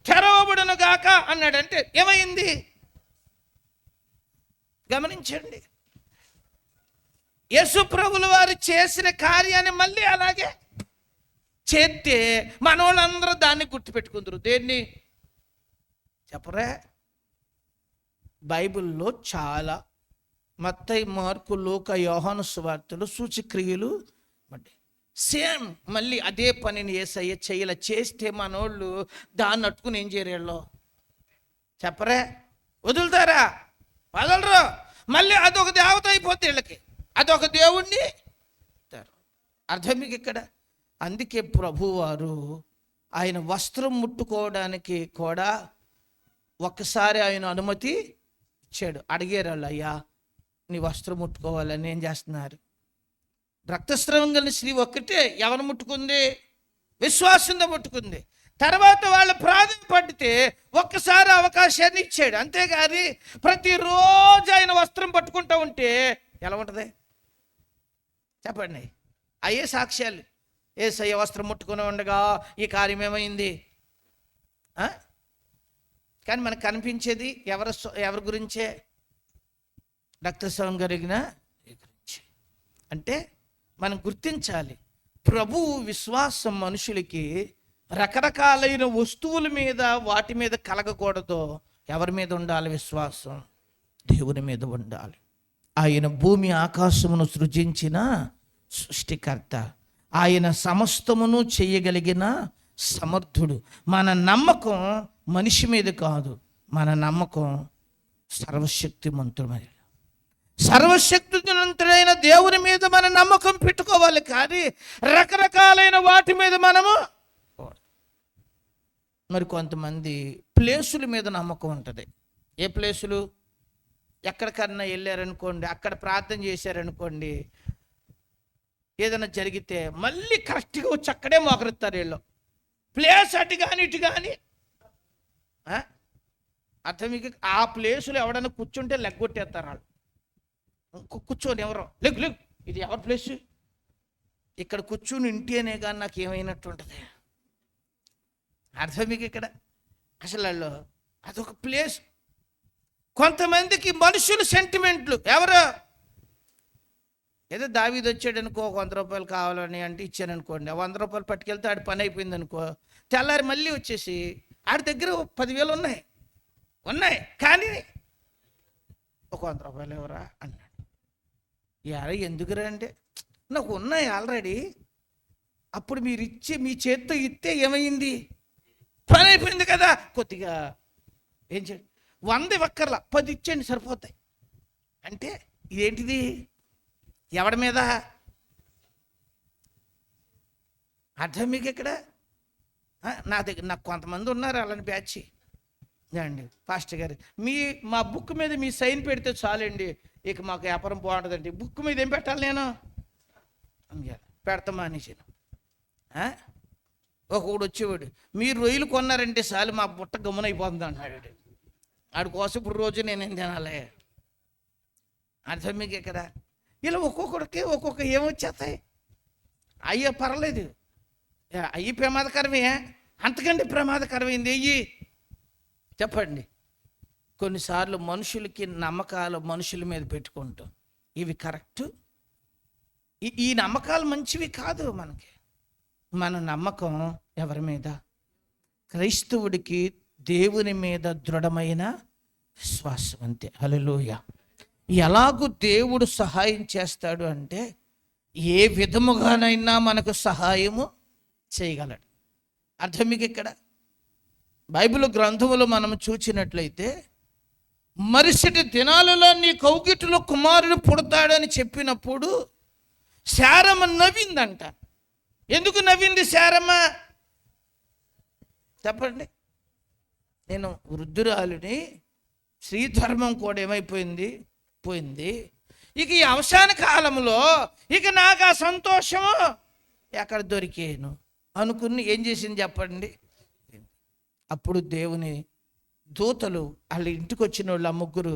[SPEAKER 1] తెరవబడును గాక అన్నాడు. అంటే ఏమైంది గమనించండి. యేసు ప్రభుల వారు చేసిన కార్యాన్ని మళ్ళీ అలాగే చేస్తే మనోళ్ళందరూ దాన్ని గుర్తుపెట్టుకుందరు. దేన్ని చెప్పరే. బైబిల్లో చాలా మత్తయి, మార్కు, లూకా, యోహాను సువార్తలు సూచక్రియలు సేమ్ మళ్ళీ అదే పనిని యేసయ్య చేయలే. చేస్తే మనోళ్ళు దాన్ని అట్టుకుని ఏం చేయరేళ్ళో చెప్పరే, వదులుతారా, వదలరు. మళ్ళీ అదొక దేవత అయిపోతే వీళ్ళకి, అదొక దేవుణ్ణి. అర్థం మీకు ఇక్కడ. అందుకే ప్రభువారు ఆయన వస్త్రం ముట్టుకోవడానికి కూడా ఒక్కసారి ఆయన అనుమతి ఇచ్చాడు. అడిగారు వాళ్ళు, అయ్యా నీ వస్త్రం ముట్టుకోవాలని ఏం చేస్తున్నారు. రక్తస్రావం కలిగిన స్త్రీ ఒక్కటే ఎవరు ముట్టుకుంది, విశ్వాసంతో ముట్టుకుంది. తర్వాత వాళ్ళు ప్రాధాన్యపడితే ఒక్కసారి అవకాశాన్ని ఇచ్చాడు, అంతేగాని ప్రతిరోజు ఆయన వస్త్రం పట్టుకుంటూ ఉంటే ఎలా ఉంటుంది చెప్పండి. అయ్యే సాక్ష్యాలు. యేసయ్య వస్త్రం ముట్టుకుని ఉండగా ఈ కార్యం ఏమైంది. కానీ మనకు కనిపించేది ఎవరి గురించే, రక్తస్రావం కలిగిన గురించి. అంటే మనం గుర్తించాలి, ప్రభువు విశ్వాసం మనుషులకి రకరకాలైన వస్తువుల మీద వాటి మీద కలగకూడదు. ఎవరి మీద ఉండాలి విశ్వాసం, దేవుని మీద ఉండాలి. ఆయన భూమి ఆకాశమును సృజించిన సృష్టికర్త, ఆయన సమస్తమును చేయగలిగిన సమర్థుడు. మన నమ్మకం మనిషి మీద కాదు, మన నమ్మకం సర్వశక్తిమంతుడు. సర్వశక్తిమంతుడైన దేవుని మీద మన నమ్మకం పెట్టుకోవాలి, కానీ రకరకాలైన వాటి మీద మనము. మరి కొంతమంది ప్లేసుల మీద నమ్మకం ఉంటుంది. ఏ ప్లేసులు? ఎక్కడికన్నా వెళ్ళారనుకోండి, అక్కడ ప్రార్థన చేశారనుకోండి, ఏదైనా జరిగితే మళ్ళీ కరెక్ట్గా వచ్చి అక్కడే మోకరిస్తారు వీళ్ళు. ప్లేస్ అటు కానీ ఇటు కానీ అర్థం. మీకు ఆ ప్లేసులో ఎవడన్నా కూర్చుంటే లెగ్గొట్టేస్తారు వాళ్ళు. కూర్చొని ఎవరో లెగ్ లెగ్, ఇది ఎవరి ప్లేసు? ఇక్కడ కూర్చుని ఇంటి అనే కానీ నాకు ఏమైనట్టు ఉంటుంది. అర్థం మీకు ఇక్కడ అసలు వాళ్ళు అదొక ప్లేస్. కొంతమందికి మనుషులు సెంటిమెంట్లు. ఎవరు? ఏదో దావీదు వచ్చాడు అనుకో, 100 రూపాయలు కావాలని అంటే ఇచ్చాను అనుకోండి, 100 రూపాయలు పట్టుకెళ్తే ఆడి పని అయిపోయింది అనుకో, తెల్లారి మళ్ళీ వచ్చేసి ఆడి దగ్గర 10,000 ఉన్నాయి కానీ ఒక 100 రూపాయలు ఎవరా అన్నాడు. యారా ఎందుకురా అంటే, నాకు ఉన్నాయి ఆల్రెడీ. అప్పుడు మీరు ఇచ్చి మీ చేత్తో ఇస్తే ఏమైంది? పని అయిపోయింది కదా. కొద్దిగా ఏం చేయండి, 100 ఇవ్వక్కర్లా, 10 ఇచ్చేయండి సరిపోతాయి అంటే ఇదేంటిది? ఎవడి మీద? అర్థం మీకు ఇక్కడ? నా దగ్గర నాకు కొంతమంది ఉన్నారు అలాంటి బ్యాచ్ అండి. పాస్టర్ గారు మా బుక్ మీద మీ సైన్ పెడితే చాలండి, ఇక మాకు వ్యాపారం బాగుంటుందండి. బుక్ మీద ఏం పెట్టాలి నేను? పెడతామా అనేసాను. ఒకడు వచ్చేవాడు, మీరు రొయ్యలు కొన్నారంటే చాలు మా బుట్ట గమ్మునైపోతుంది అన్నాడు. ఆడి కోసం ఇప్పుడు రోజు నేనేం తినాలి? అర్థం మీకు ఇక్కడ? ఇలా ఒక్కొక్కడికి ఒక్కొక్క ఏమొచ్చేస్తాయి. అయ్యో పర్లేదు, అయ్యి ప్రమాదకరమే, అంతకంటే ప్రమాదకరమైంది అయ్యి. చెప్పండి. కొన్నిసార్లు మనుషులకి నమ్మకాలు మనుషుల మీద పెట్టుకుంటాం. ఇవి కరెక్ట్? ఈ నమ్మకాలు మంచివి కాదు మనకి. మన నమ్మకం ఎవరి మీద? క్రైస్తవుడికి దేవుని మీద దృఢమైన విశ్వాసం, అంతే. హల్లెలూయా. ఎలాగూ దేవుడు సహాయం చేస్తాడు అంటే ఏ విధముగానైనా మనకు సహాయము చేయగలడు. అర్థం మీకు ఇక్కడ? బైబిల్ గ్రంథములో మనం చూచినట్లయితే, మరుసటి దినాలలో నీ కౌగిటిలో కుమారుడు పుడతాడని చెప్పినప్పుడు శారమ్మ నవ్విందంట. ఎందుకు నవ్వింది శారమ్మ? చెప్పండి. నేను వృద్ధురాలిని, శ్రీధర్మం కూడా ఏమైపోయింది? పోయింది. ఇక ఈ అవసాన కాలంలో ఇక నాకు ఆ సంతోషము ఎక్కడ దొరికేను అనుకుని ఏం చేసింది చెప్పండి? అప్పుడు దేవుని దూతలు వాళ్ళ ఇంటికి వచ్చిన వాళ్ళు 3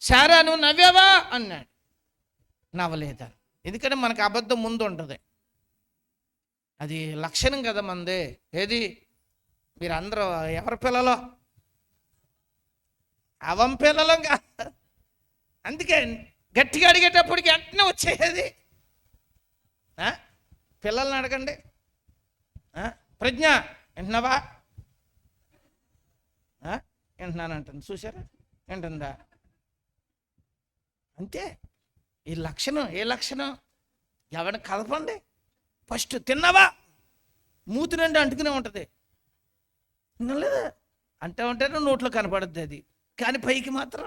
[SPEAKER 1] శారా నువ్వు నవ్వావా అన్నాడు. నవ్వలేదా? ఎందుకంటే మనకు అబద్ధం ముందు ఉంటుంది, అది లక్షణం కదా మనదే. ఏది? మీరందరూ ఎవరి పిల్లలో? అవం పిల్లలం కాదు. అందుకే గట్టిగా అడిగేటప్పటికి వెంటనే వచ్చేది. పిల్లల్ని అడగండి. ప్రజ్ఞ వింటున్నావా? వింటున్నానంటుంది. చూసారా? వింటుందా? అంతే. ఈ లక్షణం ఏ లక్షణం? ఎవరిని కలపండి. ఫస్ట్ తిన్నావా? మూతి నుండి అంటుకునే ఉంటుంది. తినలేదా అంటే ఉంటేనే నోట్లో కనపడుద్ది అది, కానీ పైకి మాత్రం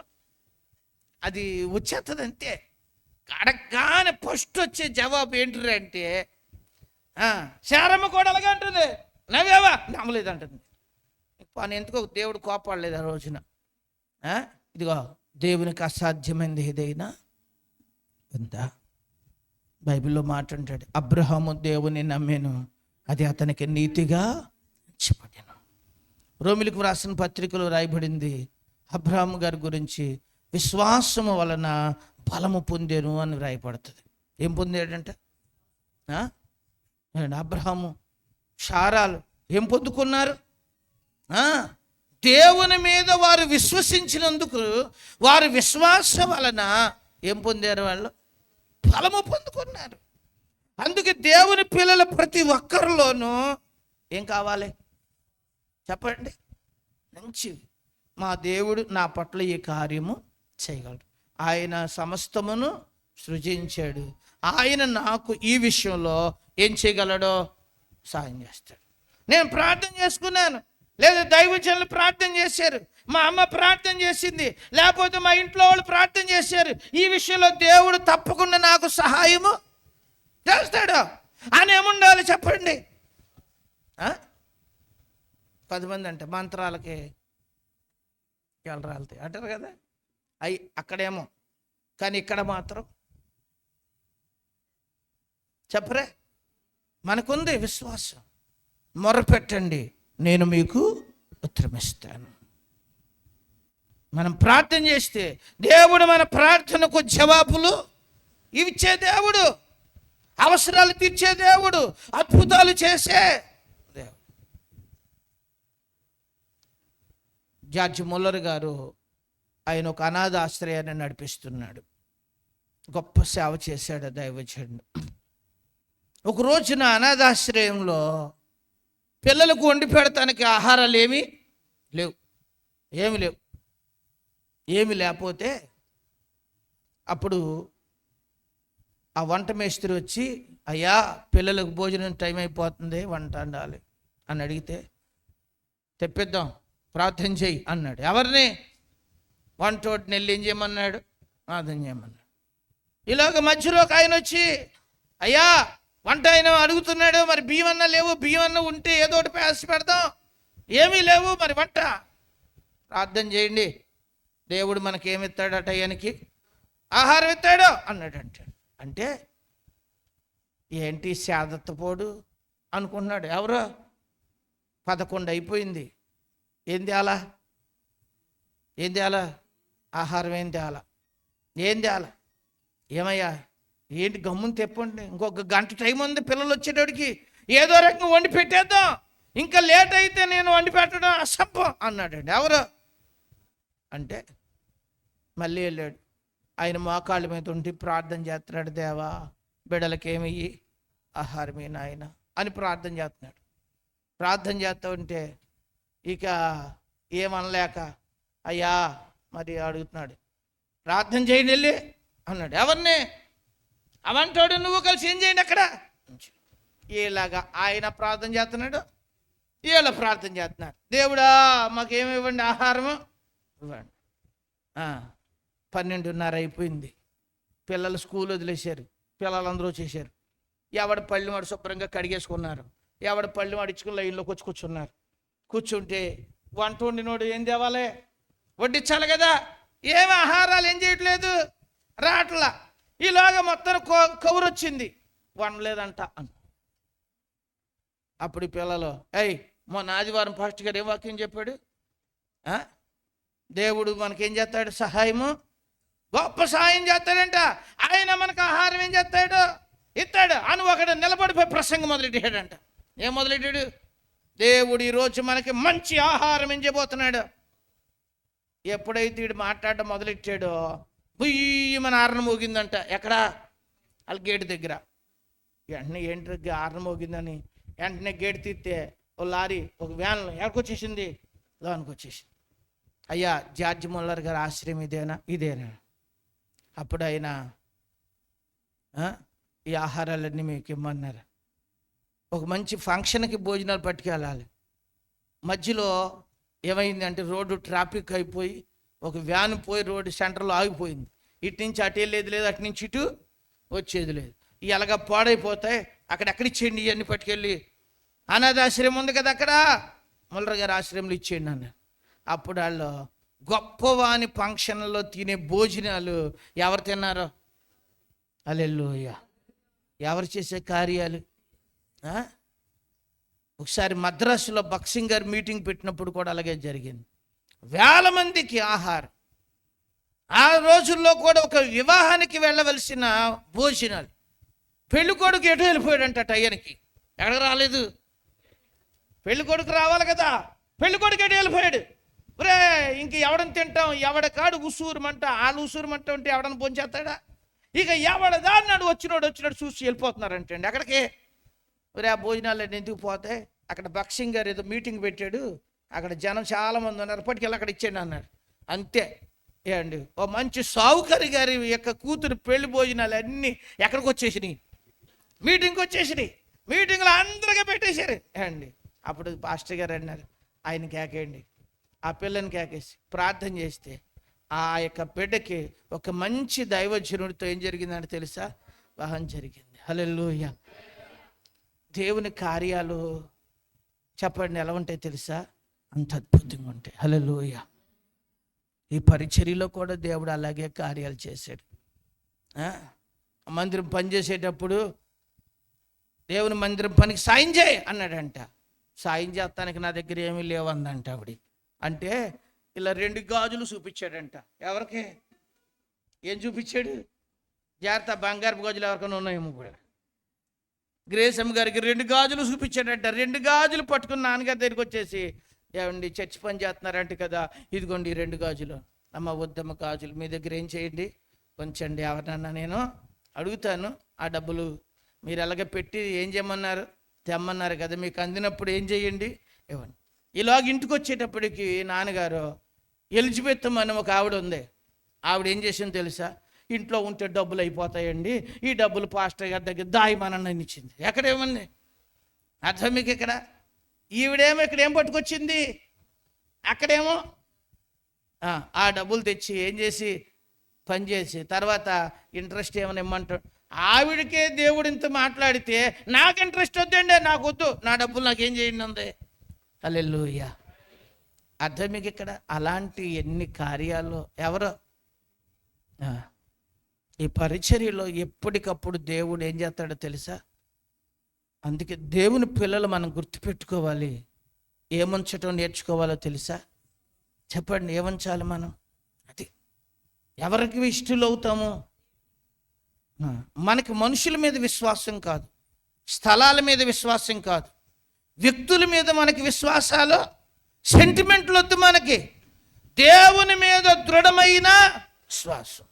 [SPEAKER 1] అది వచ్చేస్తుంది అంతే. అడగగానే ఫస్ట్ వచ్చే జవాబు ఏంటంటే, శారమ్మ కూడా అలాగే అంటుంది, నవ్వావా? నమ్మలేదు అంటుంది. పని ఎందుకో దేవుడు కోపాడలేదు ఆ రోజున. ఇదిగో దేవునికి అసాధ్యమైనది ఏదైనా ఉందా? బైబిల్లో మాట అంటాడు, అబ్రహాము దేవుని నమ్మెను, అది అతనికి నీతిగా ఎంచబడెను. రోమిలకు వ్రాసిన పత్రికలో రాయబడింది అబ్రహాము గారి గురించి, విశ్వాసము వలన బలము పొందేను అని రాయబడుతుంది. ఏం పొందాడంట? అబ్రహాము శారాలు ఏం పొందుకున్నారు? దేవుని మీద వారు విశ్వసించినందుకు వారి విశ్వాసం వలన ఏం పొందారు? వాళ్ళు బలము పొందుకున్నారు. అందుకే దేవుని పిల్లల ప్రతి ఒక్కరిలోనూ ఏం కావాలి చెప్పండి? మంచివి. మా దేవుడు నా పట్ల ఈ కార్యము చేయగలడు. ఆయన సమస్తమును సృజించాడు. ఆయన నాకు ఈ విషయంలో ఏం చేయగలడో సాయం చేస్తాడు. నేను ప్రార్థన చేసుకున్నాను, లేదా దైవజనులు ప్రార్థన చేశారు, మా అమ్మ ప్రార్థన చేసింది, లేకపోతే మా ఇంట్లో వాళ్ళు ప్రార్థన చేశారు, ఈ విషయంలో దేవుడు తప్పకుండా నాకు సహాయము చేస్తాడు అని ఏముండాలి చెప్పండి? 10 మంది అంటే మంత్రాలకి రాలుతాయి అంటారు కదా, అవి అక్కడేమో, కానీ ఇక్కడ మాత్రం చెప్పరే. మనకుంది విశ్వాసం. మొరపెట్టండి, నేను మీకు ఉత్తరమిస్తాను. మనం ప్రార్థన చేస్తే దేవుడు మన ప్రార్థనకు జవాబులు ఇచ్చే దేవుడు, అవసరాలు తీర్చే దేవుడు, అద్భుతాలు చేసే దేవుడు. జార్జ్ ముల్లర్ గారు ఆయన ఒక అనాథ ఆశ్రయాన్ని నడిపిస్తున్నాడు. గొప్ప సేవ చేశాడు దైవజనుడు. ఒక రోజున అనాథాశ్రయంలో పిల్లలకు వండి పెడతానికి ఆహారాలు ఏమీ లేవు. ఏమి లేకపోతే అప్పుడు ఆ వంట మేస్త్రి వచ్చి, అయ్యా పిల్లలకు భోజనం టైం అయిపోతుంది, వంట వండాలి అని అడిగితే, తెప్పిద్దాం ప్రార్థన చేయి అన్నాడు. ఎవరిని? వంటోటిని వెళ్ళి ఏం చేయమన్నాడు? ప్రార్థన చేయమన్నాడు. ఇలాగ మధ్యలో ఒక ఆయన వచ్చి, అయ్యా వంట ఆయన అడుగుతున్నాడు, మరి బియ్యం అన్నా లేవు, బియ్యం అన్న ఉంటే ఏదో ఒకటి పేసి పెడదాం, ఏమీ లేవు, మరి వంట ప్రార్థన చేయండి, దేవుడు మనకేమిస్తాడు టయానికి? ఆహారం ఇస్తాడు అన్నాడు. అంటే ఏంటి శాదత్తపోడు అనుకున్నాడు. ఎవరో 11 అయిపోయింది, ఏం తేలా? ఆహారం ఏం తేలా? ఏమయ్యా ఏంటి గమ్ముని తెప్పండి, ఇంకొక గంట టైం ఉంది పిల్లలు వచ్చేటోడికి, ఏదో రకంగా వండి పెట్టేద్దాం, ఇంకా లేట్ అయితే నేను వండి పెట్టడం అసంభవం అన్నాడండి. ఎవరు అంటే మళ్ళీ వెళ్ళాడు. ఆయన మోకాళ్ళ మీద ఉండి ప్రార్థన చేస్తున్నాడు, దేవా బిడ్డలకేమయ్యి ఆహారమే నాయన అని ప్రార్థన చేస్తున్నాడు. ప్రార్థన చేస్తూ ఉంటే ఇక ఏమనలేక, అయ్యా మరి అడుగుతున్నాడు, ప్రార్థన చేయండి వెళ్ళి అన్నాడు. ఎవరిని? అవంటాడు, నువ్వు కలిసి ఏం చేయండి అక్కడ. ఇలాగా ఆయన ప్రార్థన చేస్తున్నాడు, వీళ్ళ ప్రార్థన చేస్తున్నారు, దేవుడా మాకేమి ఇవ్వండి, ఆహారము ఇవ్వండి. 12:30 అయిపోయింది. పిల్లలు స్కూల్ వదిలేశారు, పిల్లలందరూ వచ్చేసారు. ఎవడ పళ్ళు వాడు శుభ్రంగా కడిగేసుకున్నారు, ఎవడ పళ్ళు వాడిచ్చుకుని లైన్లోకి వచ్చి కూర్చున్నారు. కూర్చుంటే వంట వండినోడు ఏం తేవాలి? వడ్డించాలి కదా. ఏమి ఆహారాలు ఏం చేయట్లేదు, రాట్లా. ఇలాగ మొత్తం కబురు వచ్చింది, వండలేదంట అని. అప్పుడు పిల్లలు, మొన్న ఆదివారం పాస్టర్ గారు ఏం వాక్యం చెప్పాడు? దేవుడు మనకేం చేస్తాడు? సహాయము, గొప్ప సహాయం చేస్తాడంట. ఆయన మనకు ఆహారం ఏం చేస్తాడు? ఇస్తాడు అని ఒకడు నిలబడిపోయి ప్రసంగం మొదలెట్టాడంట. ఏం మొదలెట్టాడు? దేవుడు ఈరోజు మనకి మంచి ఆహారం ఏం చేయబోతున్నాడు. ఎప్పుడైతే వీడు మాట్లాడడం మొదలెట్టాడో బుయ్యమని ఆరణ మోగిందంట. ఎక్కడ? వాళ్ళ గేటు దగ్గర. వెంటనే ఏంటి ఆరణ మోగిందని వెంటనే గేటు తీస్తే ఓ లారీ, ఒక వ్యాన్ ఎక్కడికి వచ్చేసింది, లోనికి వచ్చేసింది. అయ్యా జార్జ్ ముల్లర్ గారి ఆశ్రయం ఇదేనా? అప్పుడు ఆయన ఈ ఆహారాలన్నీ మీకు ఇమ్మన్నారు. ఒక మంచి ఫంక్షన్కి భోజనాలు పట్టుకెళ్ళాలి. మధ్యలో ఏమైంది అంటే రోడ్డు ట్రాఫిక్ అయిపోయి ఒక వ్యాన్ పోయి రోడ్డు సెంటర్లో ఆగిపోయింది. ఇటు నుంచి అటు వెళ్ళేది లేదు, అటు నుంచి ఇటు వచ్చేది లేదు. ఇవి అలాగా పాడైపోతాయి, అక్కడెక్కడిచ్చేయండి ఇవన్నీ పట్టుకెళ్ళి. అనాథాశ్రయం ఉంది కదా అక్కడ, ముల్లర్ గారి ఆశ్రయంలో ఇచ్చేయండి అన్నారు. అప్పుడు వాళ్ళు గొప్పవాని ఫంక్షన్లో తినే భోజనాలు ఎవరు తిన్నారో? హల్లెలూయా. ఎవరు చేసే కార్యాలు? ఒకసారి మద్రాసులో బక్సింగ్ గారు మీటింగ్ పెట్టినప్పుడు కూడా అలాగే జరిగింది. వేల మందికి ఆహారం. ఆ రోజుల్లో కూడా ఒక వివాహానికి వెళ్ళవలసిన భోజనాలు. పెళ్లి కొడుకు ఎటు వెళ్ళిపోయాడంట టయానికి, ఎక్కడికి రాలేదు. పెళ్లి కొడుకు రావాలి కదా, పెళ్లి కొడుకు ఎటు వెళ్ళిపోయాడు. ఒరే ఇంక ఎవడని తింటాం, ఎవడ కాడు ఉసూరుమంట, వాళ్ళు ఉసూరుమంట ఉంటే ఎవడని పోంచేస్తాడా? ఇక ఎవడదా అన్నాడు, వచ్చినోడు చూసి వెళ్ళిపోతున్నారంటే అండి అక్కడికి. ఒరే ఆ భోజనాలు ఎందుకు పోతే, అక్కడ బక్సింగ్ గారు ఏదో మీటింగ్ పెట్టాడు, అక్కడ జనం చాలామంది ఉన్నారు, పట్టుకెళ్ళి అక్కడ ఇచ్చేయండి అన్నాడు. అంతే, ఏమండి ఓ మంచి సావుకారి గారి యొక్క కూతురు పెళ్లి భోజనాలు అన్నీ ఎక్కడికి వచ్చేసినాయి, మీటింగ్కి వచ్చేసినాయి. మీటింగ్లో అందరిగా పెట్టేశారు ఏమండి. అప్పుడు పాస్టర్ గారు అన్నారు, ఆయన కేకేయండి, ఆ పిల్లని కేకేసి ప్రార్థన చేస్తే ఆ యొక్క బిడ్డకి ఒక మంచి దైవజనుడితో ఏం జరిగిందని తెలుసా? వివాహం జరిగింది. హల్లెలూయా. దేవుని కార్యాలు చెప్పండి ఎలా ఉంటాయి తెలుసా? అంత అద్భుతంగా ఉంటాయి. హల్లెలూయా. ఈ పరిచర్యలో కూడా దేవుడు అలాగే కార్యాలు చేశాడు. మందిరం పనిచేసేటప్పుడు దేవుని మందిరం పనికి సాయం చేయి అన్నాడంట. సాయం చేస్తానికి నా దగ్గర ఏమీ లేవందంట ఆవిడ. అంటే ఇలా 2 గాజులు చూపించాడంట. ఎవరికి ఏం చూపించాడు? జాగ్రత్త, బంగారపు గాజులు ఎవరికైనా ఉన్నాయేమో కూడా. గ్రేసమ్మ గారికి 2 గాజులు చూపించాడంట. 2 గాజులు పట్టుకుని నాన్నగారి దగ్గరికి వచ్చేసి, ఏమండి చర్చి పని చేస్తున్నారంట కదా, ఇదిగోండి 2 గాజులు. అమ్మ వద్దమ్మ గాజులు మీ దగ్గర ఏం చేయండి, కొంచండి, ఎవరన్నా నేను అడుగుతాను, ఆ డబ్బులు మీరు ఎలాగ పెట్టి ఏం చేయమన్నారు, తెమ్మన్నారు కదా, మీకు అందినప్పుడు ఏం చేయండి, ఇవ్వండి. ఇలాగ ఇంటికి వచ్చేటప్పటికి నాన్నగారు ఎలిజబెత్ అని ఒక ఆవిడ ఉంది. ఆవిడ ఏం చేసింది తెలుసా? ఇంట్లో ఉంటే డబ్బులు అయిపోతాయండి, ఈ డబ్బులు పాస్టర్ గారి దగ్గర దాయమని ఇచ్చింది. ఎక్కడేమంది అర్థం మీకు? ఇక్కడ ఈవిడేమో ఇక్కడ ఏం పట్టుకొచ్చింది, అక్కడేమో ఆ డబ్బులు తెచ్చి ఏం చేసి పని చేసి తర్వాత ఇంట్రెస్ట్ ఏమైనా ఇమ్మంటాడు. ఆవిడకే దేవుడు ఇంత మాట్లాడితే నాకు ఇంట్రెస్ట్ వద్దండి, నాకు వద్దు, నా డబ్బులు నాకేం చేయండి ఉంది. హల్లెలూయా. అర్థం మీకు ఇక్కడ? అలాంటి ఎన్ని కార్యాలు ఎవరో ఈ పరిచర్యలో ఎప్పటికప్పుడు దేవుడు ఏం చేస్తాడో తెలుసా? అందుకే దేవుని పిల్లలు మనం గుర్తుపెట్టుకోవాలి. ఏముంచటం నేర్చుకోవాలో తెలుసా? చెప్పండి, ఏముంచాలి మనం? అది ఎవరికి ఇష్టలు అవుతాము? మనకి మనుషుల మీద విశ్వాసం కాదు, స్థలాల మీద విశ్వాసం కాదు, వ్యక్తుల మీద మనకి విశ్వాసాలు, సెంటిమెంట్లు వద్దు మనకి. దేవుని మీద దృఢమైన విశ్వాసం.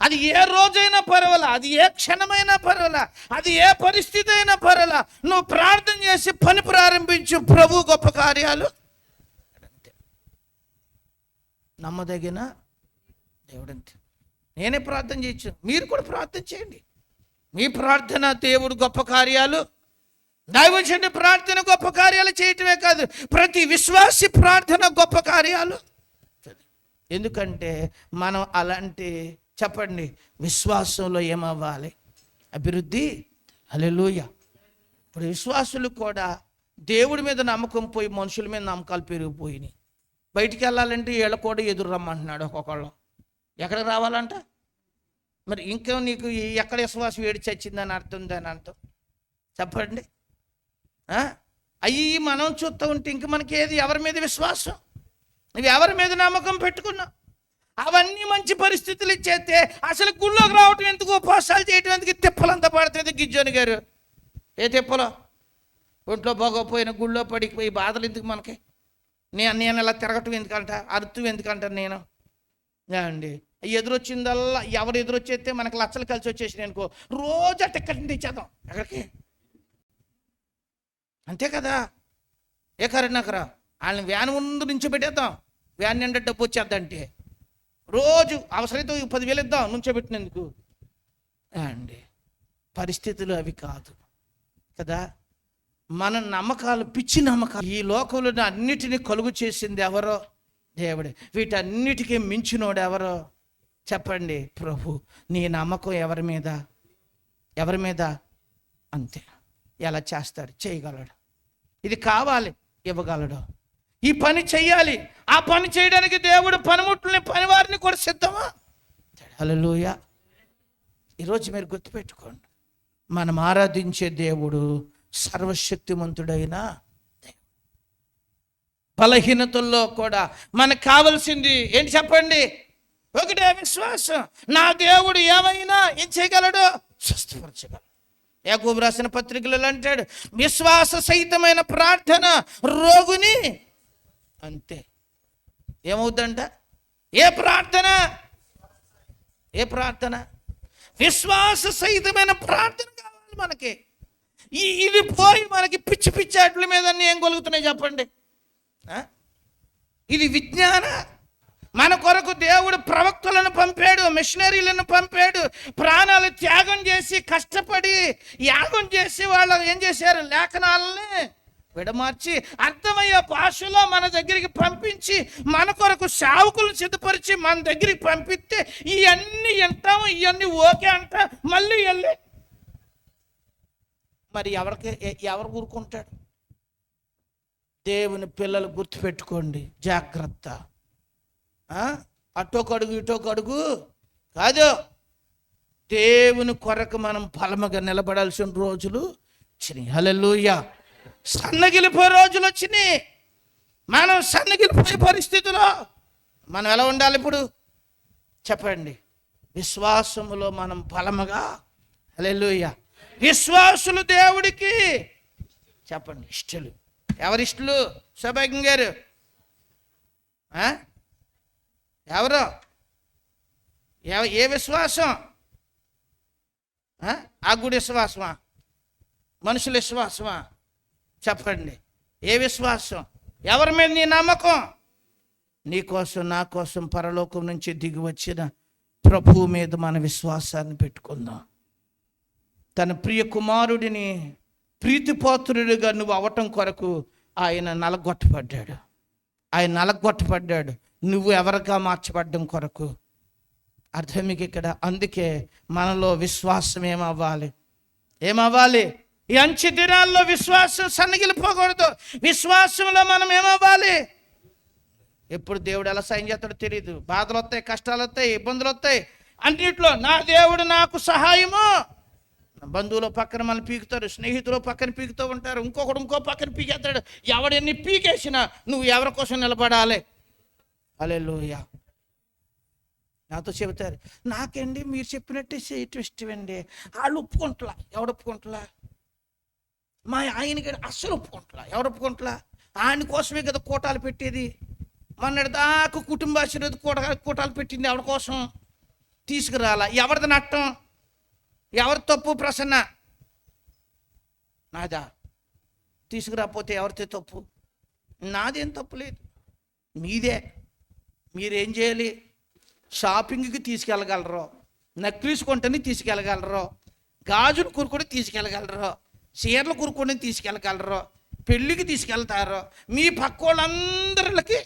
[SPEAKER 1] అది ఏ రోజైనా పర్వాలా, అది ఏ క్షణమైనా పర్వాలా, అది ఏ పరిస్థితి అయినా పర్వాలా, నువ్వు ప్రార్థన చేసి పని ప్రారంభించు, ప్రభు గొప్ప కార్యాలు. అంతే, నమ్మదగిన దేవుడంతే. నేనే ప్రార్థన చేయొచ్చు, మీరు కూడా ప్రార్థన చేయండి. మీ ప్రార్థన దేవుడు గొప్ప కార్యాలు, దైవజనుడి ప్రార్థన గొప్ప కార్యాలు చేయటమే కాదు, ప్రతి విశ్వాసి ప్రార్థన గొప్ప కార్యాలు. ఎందుకంటే మనం అలాంటి చెప్పండి విశ్వాసంలో ఏమవ్వాలి? అభివృద్ధి. హల్లెలూయా. ఇప్పుడు విశ్వాసులు కూడా దేవుడి మీద నమ్మకం పోయి మనుషుల మీద నమ్మకాలు పెరిగిపోయినాయి. బయటికి వెళ్ళాలంటే వీళ్ళ కూడా ఎదురు రమ్మంటున్నాడు ఒక్కొక్కళ్ళు. ఎక్కడికి రావాలంట? మరి ఇంకా నీకు ఎక్కడ విశ్వాసం వేడి చచ్చిందని అర్థం, దాని అర్థం చెప్పండి. అయ్యి మనం చూస్తూ ఉంటే ఇంక మనకి ఏది, ఎవరి మీద విశ్వాసం, నువ్వు ఎవరి మీద నమ్మకం పెట్టుకున్నావు? అవన్నీ మంచి పరిస్థితులు ఇచ్చేస్తే అసలు గుళ్ళోకి రావటం ఎందుకు, ఉపవాసాలు చేయటం ఎందుకు, తిప్పలంతా పడుతుంది. గిజ్జోని గారు ఏ తిప్పలో ఒంట్లో బాగోపోయిన గుళ్ళో పడిపోయి బాధలు ఎందుకు మనకి? నేను ఇలా తిరగటం ఎందుకంట, అర్థం ఎందుకంటాను నేను అండి. ఎదురొచ్చిందల్లా ఎవరు ఎదురొచ్చేస్తే మనకు లక్షలు కలిసి వచ్చేసినాయి అనుకో, రోజు టికెట్ ఇచ్చేద్దాం ఎక్కడికి, అంతే కదా. ఏ కరణకరా వాళ్ళని వ్యాన్ ముందు నుంచి పెట్టేద్దాం, వ్యాన్ నిండా డబ్బు వచ్చేద్దంటే రోజు అవసరమైతే 10,000 ఇద్దాం నుంచోబెట్టినందుకు అండి. పరిస్థితులు అవి కాదు కదా. మన నమ్మకాలు పిచ్చి నమ్మకాలు. ఈ లోకంలో అన్నిటినీ కలుగు చేసింది ఎవరో? దేవుడే. వీటన్నిటికీ మించినోడు ఎవరో చెప్పండి? ప్రభు. నీ నమ్మకం ఎవరి మీద? ఎవరి మీద? అంతే. ఎలా చేస్తాడు? చేయగలడు. ఇది కావాలి, ఇవ్వగలడు. ఈ పని చెయ్యాలి, ఆ పని చేయడానికి దేవుడు పనిముట్లని, పనివారిని కూడా సిద్ధమా? హల్లెలూయా. ఈరోజు మీరు గుర్తుపెట్టుకోండి, మనం ఆరాధించే దేవుడు సర్వశక్తిమంతుడైన దేవుడు. బలహీనతల్లో కూడా మనకు కావలసింది ఏంటి చెప్పండి? ఒకటే విశ్వాసం. నా దేవుడు ఏమైనా ఏం చేయగలడు? స్వస్థపరచగలడు. యాకోబు రాసిన పత్రికలలో అంటాడు, విశ్వాస సహితమైన ప్రార్థన రోగుని అంతే ఏమవుద్దంట? ఏ ప్రార్థన? ఏ ప్రార్థన? విశ్వాస సహితమైన ప్రార్థన కావాలి మనకి. ఇది పోయి మనకి పిచ్చి పిచ్చి అట్ల మీద ఏం కలుగుతున్నాయి చెప్పండి? ఇది విజ్ఞాన మన కొరకు దేవుడు ప్రవక్తలను పంపాడు, మిషనరీలను పంపాడు. ప్రాణాలు త్యాగం చేసి కష్టపడి యాగం చేసి వాళ్ళు ఏం చేశారు? లేఖనాలని విడమార్చి అర్థమయ్యే భాషలో మన దగ్గరికి పంపించి మన కొరకు సేవకులు సిద్ధపరిచి మన దగ్గరికి పంపిస్తే ఇవన్నీ వింటాము, ఇవన్నీ ఓకే అంట, మళ్ళీ వెళ్ళి మరి ఎవరు ఊరుకుంటాడు? దేవుని పిల్లలు గుర్తుపెట్టుకోండి, జాగ్రత్త. అటో కడుగు ఇటో కడుగు కాదు. దేవుని కొరకు మనం బలముగా నిలబడాల్సిన రోజులు వచ్చినాయి. హల్లెలూయా. సన్నగిలిపోయే రోజులు వచ్చినాయి. మనం సన్నగిలిపోయే పరిస్థితిలో మనం ఎలా ఉండాలి ఇప్పుడు చెప్పండి? విశ్వాసములో మనం బలముగా, హల్లెలూయా, విశ్వాసులు దేవుడికి చెప్పండి ఇష్టలు. ఎవరిష్టలు? సౌభాగ్యం గారు ఎవరు? ఏ విశ్వాసం? ఆ గుడి విశ్వాసమా? మనుషుల విశ్వాసమా? చెప్పండి ఏ విశ్వాసం? ఎవరి మీద నీ నమ్మకం? నీ కోసం నా కోసం పరలోకం నుంచి దిగి వచ్చిన ప్రభువు మీద మన విశ్వాసాన్ని పెట్టుకుందాం. తన ప్రియ కుమారుడిని ప్రీతిపాత్రుడిగా నువ్వు అవటం కొరకు ఆయన నలగొట్టబడ్డాడు. ఆయన నలగొట్టబడ్డాడు నువ్వు ఎవరిగా మార్చబడ్డం కొరకు. అర్థం మీకు ఇక్కడ? అందుకే మనలో విశ్వాసం ఏమవ్వాలి? ఈ అంచె దినాల్లో విశ్వాసం సన్నగిలిపోకూడదు. విశ్వాసంలో మనం ఏమవ్వాలి? ఎప్పుడు దేవుడు ఎలా సాయం చేస్తాడో తెలియదు. బాధలు వస్తాయి, కష్టాలు వస్తాయి, ఇబ్బందులు వస్తాయి. అన్నిట్లో నా దేవుడు నాకు సహాయము. బంధువులు పక్కన మనం పీకుతారు, స్నేహితులు పక్కన పీకుతూ ఉంటారు, ఇంకొకడు ఇంకో పక్కన పీకేస్తాడు. ఎవడెన్ని పీకేసినా నువ్వు ఎవరి కోసం నిలబడాలి. హల్లెలూయా. నాతో చెబుతారు, నాకండి మీరు చెప్పినట్టే చేయటం ఇష్టమండి. వాళ్ళు ఒప్పుకుంటలా. ఎవడు ఒప్పుకుంటలా? మా ఆయనకి అస్సలు ఒప్పుకుంటలా. ఎవరు ఒప్పుకుంటలా? ఆయన కోసమే కదా కూటాలు పెట్టేది. మొన్నటి దాకా కుటుంబ ఆశీర్వాద కూటాలు పెట్టింది ఎవరి కోసం? తీసుకురాలా. ఎవరిది నట్టం? ఎవరి తప్పు? ప్రసన్న నాదా. తీసుకురాకపోతే ఎవరితో తప్పు? నాదేం తప్పు లేదు, మీదే. మీరేం చేయాలి? షాపింగ్కి తీసుకెళ్ళగలరు, నక్లీస్ కొంటని తీసుకెళ్ళగలరు, గాజులు కొనుక్కొని తీసుకెళ్ళగలరు, చీరలు కొనుక్కొని తీసుకెళ్ళగలరు, పెళ్ళికి తీసుకెళ్తారు. మీ పక్క వాళ్ళందరికి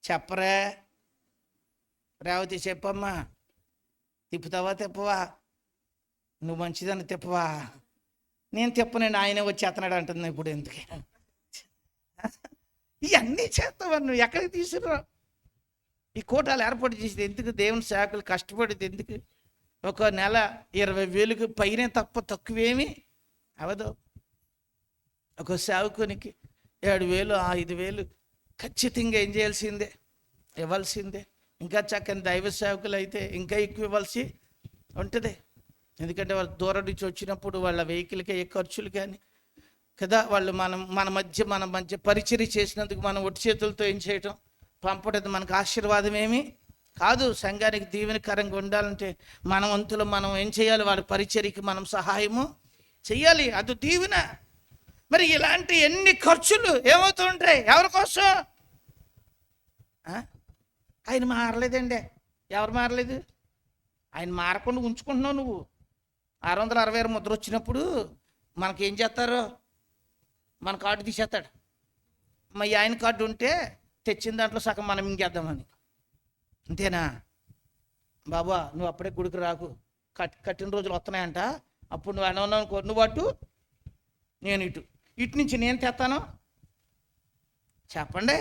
[SPEAKER 1] చెప్పరే? రేవతి చెప్పమ్మా, తిప్పుతావా తిప్పవా? నువ్వు మంచిదని తిప్పవా? నేను తిప్పనండి, ఆయనే వచ్చేస్తున్నాడు అంటుంది. ఇప్పుడు ఎందుకు ఇవన్నీ చేస్తావా? నువ్వు ఎక్కడికి తీసుకురా? ఈ కూటాలు ఏర్పాటు చేసేది ఎందుకు? దేవుని సేవకులు కష్టపడేది ఎందుకు? ఒక నెల 20,000కి పైనే తక్కువేమీ అవదు. ఒక సేవకునికి 7,000 5,000 ఖచ్చితంగా ఏం చేయాల్సిందే, ఇవ్వాల్సిందే. ఇంకా చక్కని దైవ సేవకులు అయితే ఇంకా ఎక్కువ ఇవ్వాల్సి ఉంటుంది. ఎందుకంటే వాళ్ళు దూరం నుంచి వచ్చినప్పుడు వాళ్ళ వెహికల్కి ఏ ఖర్చులు కానీ కదా, వాళ్ళు మన మధ్య పరిచర్య చేసినందుకు మనం ఒట్టి చేతులతో ఏం చేయటం, పంపడం మనకు ఆశీర్వాదం ఏమీ కాదు. సంఘానికి దీవెనకరంగా ఉండాలంటే మన వంతులో మనం ఏం చేయాలి? వాడి పరిచర్యకి మనం సహాయము చెయ్యాలి. అది దీవెన. మరి ఇలాంటి ఎన్ని ఖర్చులు ఏమవుతూ ఉంటాయి? ఎవరి కోసం? ఆయన మారలేదండి. ఎవరు మారలేదు? ఆయన మారకుండా ఉంచుకుంటున్నావు నువ్వు. 666 ముద్ర వచ్చినప్పుడు మనకేం చేస్తారు? మన కార్డు తీసేస్తాడు. మరి ఆయన కార్డు ఉంటే తెచ్చిన దాంట్లో సగం మనం ఇంకేద్దామని. అంతేనా? బాబా నువ్వు అప్పుడే గుడికి రాకు, కట్టిన రోజులు వస్తున్నాయంట. అప్పుడు నువ్వు అనుకో, నువ్వు అటు నేను ఇటు నుంచి నేను తెస్తాను. చెప్పండి.